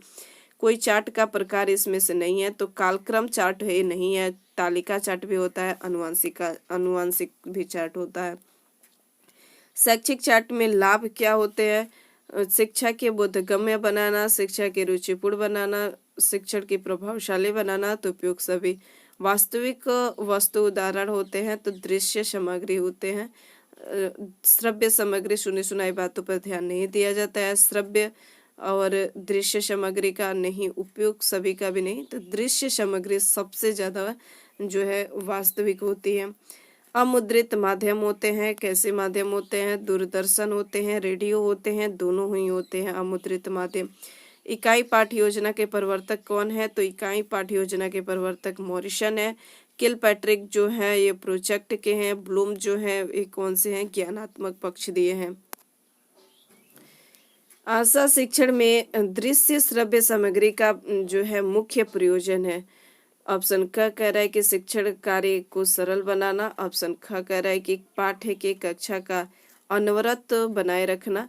कोई चार्ट का प्रकार इसमें से नहीं है, तो कालक्रम चार्ट है नहीं है, तालिका चार्ट भी होता है, अनुवांशिक भी चार्ट होता है। शैक्षिक चार्ट में लाभ क्या होते हैं? शिक्षा के बोधगम्य बनाना, शिक्षा के रुचिपूर्ण बनाना, शिक्षण की प्रभावशाली बनाना, तो उपयोग सभी। वास्तविक वस्तु उदाहरण होते हैं तो दृश्य सामग्री होते हैं। श्रव्य सामग्री सुनी सुनाई बातों पर ध्यान नहीं दिया जाता है। श्रव्य और दृश्य सामग्री का नहीं उपयोग सभी का भी नहीं, तो दृश्य सामग्री सबसे ज्यादा जो है वास्तविक होती है। अमुद्रित माध्यम होते हैं। कैसे माध्यम होते हैं? दूरदर्शन होते हैं, रेडियो होते हैं, दोनों ही होते हैं अमुद्रित माध्यम। इकाई पाठ योजना के प्रवर्तक कौन है? तो इकाई पाठ योजना के प्रवर्तक मॉरिसन है। किलपैट्रिक जो है ये प्रोजेक्ट के हैं, ब्लूम जो है ये कौन से हैं, ज्ञानात्मक पक्ष दिए हैं। आशा शिक्षण में दृश्य श्रव्य सामग्री का जो है मुख्य प्रयोजन है। ऑप्शन क कह रहा है कि शिक्षण कार्य को सरल बनाना। ऑप्शन ख कह रहा है कि पाठ्य के कक्षा का अनवरत बनाए रखना।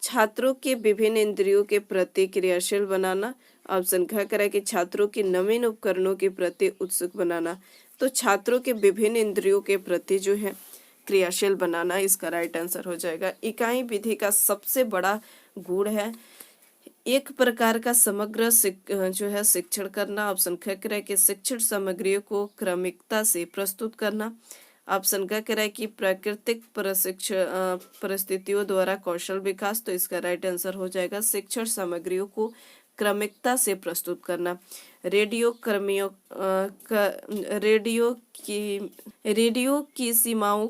छात्रों के विभिन्न इंद्रियों के प्रति क्रियाशील बनाना। ऑप्शन ख कह रहा है कि छात्रों की नवीन उपकरणों के प्रति उत्सुक बनाना। तो छात्रों के विभिन्न इंद्रियों के प्रति जो है क्रियाशील बनाना इसका राइट आंसर हो जाएगा। इकाई विधि का सबसे बड़ा गुण है एक प्रकार का समग्र जो है शिक्षण करना। ऑप्शन ख कह रहा है कि शिक्षण सामग्रियों को क्रमिकता से प्रस्तुत करना। ऑप्शन क कह रहा है कि प्राकृतिक परिस्थितियों द्वारा कौशल विकास। तो इसका राइट आंसर हो जाएगा शिक्षण सामग्रियों को क्रमिकता से प्रस्तुत करना। रेडियो की सीमाओं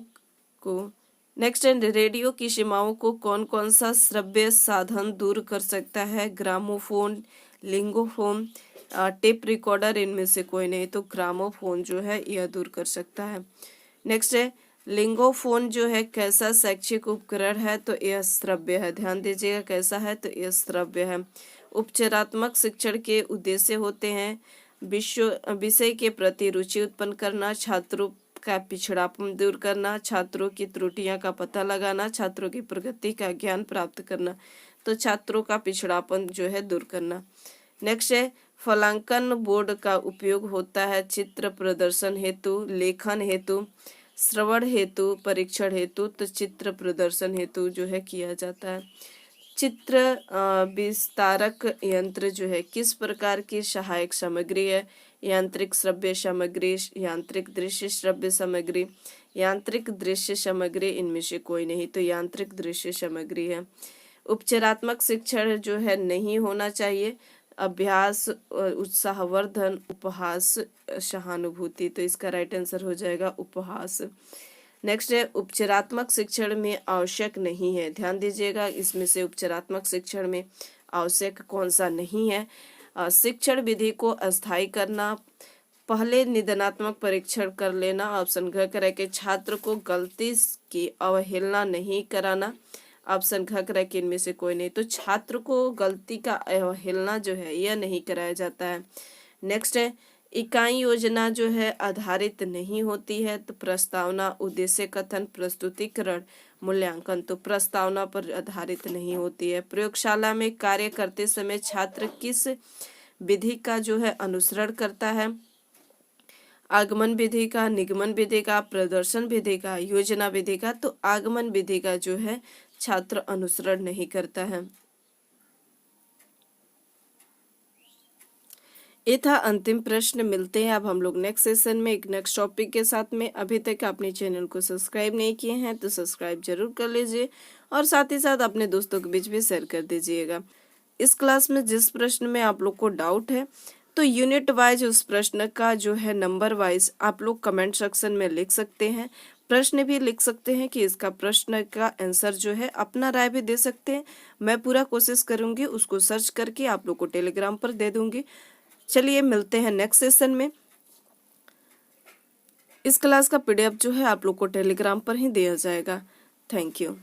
को नेक्स्ट एंड रेडियो की सीमाओं को कौन कौन सा श्रव्य साधन दूर कर सकता है? ग्रामोफोन, लिंगोफोन, टेप रिकॉर्डर, इनमें से कोई नहीं। तो ग्रामोफोन जो है यह दूर कर सकता है। नेक्स्ट है लिंगोफोन जो है कैसा शैक्षिक उपकरण है? तो यह श्रव्य है। ध्यान दीजिएगा कैसा है, तो यह श्रव्य है। उपचारात्मक शिक्षण के उद्देश्य होते हैं विषय के प्रति रुचि उत्पन्न करना, छात्रों का पिछड़ापन दूर करना, छात्रों की त्रुटियां का पता लगाना, छात्रों की प्रगति का ज्ञान प्राप्त करना। तो छात्रों का पिछड़ापन जो है दूर करना। नेक्स्ट है फलांकन बोर्ड का उपयोग होता है चित्र प्रदर्शन हेतु, लेखन हेतु, श्रवण हेतु, परीक्षण हेतु। तो चित्र प्रदर्शन हेतु जो है किया जाता है। चित्र विस्तारक यंत्र जो है किस प्रकार की सहायक सामग्री है? यांत्रिक श्रव्य सामग्री, यांत्रिक दृश्य श्रव्य सामग्री, यांत्रिक दृश्य सामग्री, इनमें से कोई नहीं। तो यांत्रिक दृश्य सामग्री है। उपचारात्मक शिक्षण जो है नहीं होना चाहिए। अभ्यास, उत्साहवर्धन, उपहास, सहानुभूति। तो इसका राइट आंसर हो जाएगा उपहास। नेक्स्ट है उपचारात्मक शिक्षण में आवश्यक नहीं है। ध्यान दीजिएगा इसमें से उपचारात्मक शिक्षण में आवश्यक कौन सा नहीं है? शिक्षण विधि को अस्थायी करना, पहले निदानात्मक परीक्षण कर लेना। ऑप्शन घ कह रहा है कि छात्र को गलती की अवहेलना नहीं कराना। ऑप्शन घ कह रहा है कि इनमें से कोई नहीं। तो छात्र को गलती का अवहेलना जो है यह नहीं कराया जाता है। नेक्स्ट है इकाई योजना जो है आधारित नहीं होती है। तो प्रस्तावना, उद्देश्य कथन, प्रस्तुतिकरण, मूल्यांकन। तो प्रस्तावना पर आधारित नहीं होती है। प्रयोगशाला में कार्य करते समय छात्र किस विधि का जो है अनुसरण करता है? आगमन विधि का, निगमन विधि का, प्रदर्शन विधि का, योजना विधि का। तो आगमन विधि का जो है छात्र अनुसरण नहीं करता है। ये था अंतिम प्रश्न। मिलते हैं अब हम लोग नेक्स्ट सेशन में एक नेक्स्ट टॉपिक के साथ में। अभी तक अपने चैनल को सब्सक्राइब नहीं किए हैं तो सब्सक्राइब जरूर कर लीजिए और साथ ही साथ अपने दोस्तों के बीच भी शेयर कर दीजिएगा। इस क्लास में जिस प्रश्न में आप लोग को डाउट है तो यूनिट वाइज उस प्रश्न का जो है नंबर वाइज आप लोग कमेंट सेक्शन में लिख सकते हैं। प्रश्न भी लिख सकते हैं कि इसका प्रश्न का आंसर जो है अपना राय भी दे सकते हैं। मैं पूरा कोशिश करूंगी उसको सर्च करके आप लोग को टेलीग्राम पर दे दूंगी। चलिए मिलते हैं नेक्स्ट सेशन में। इस क्लास का पीडीएफ जो है आप लोग को टेलीग्राम पर ही दिया जाएगा। Thank you.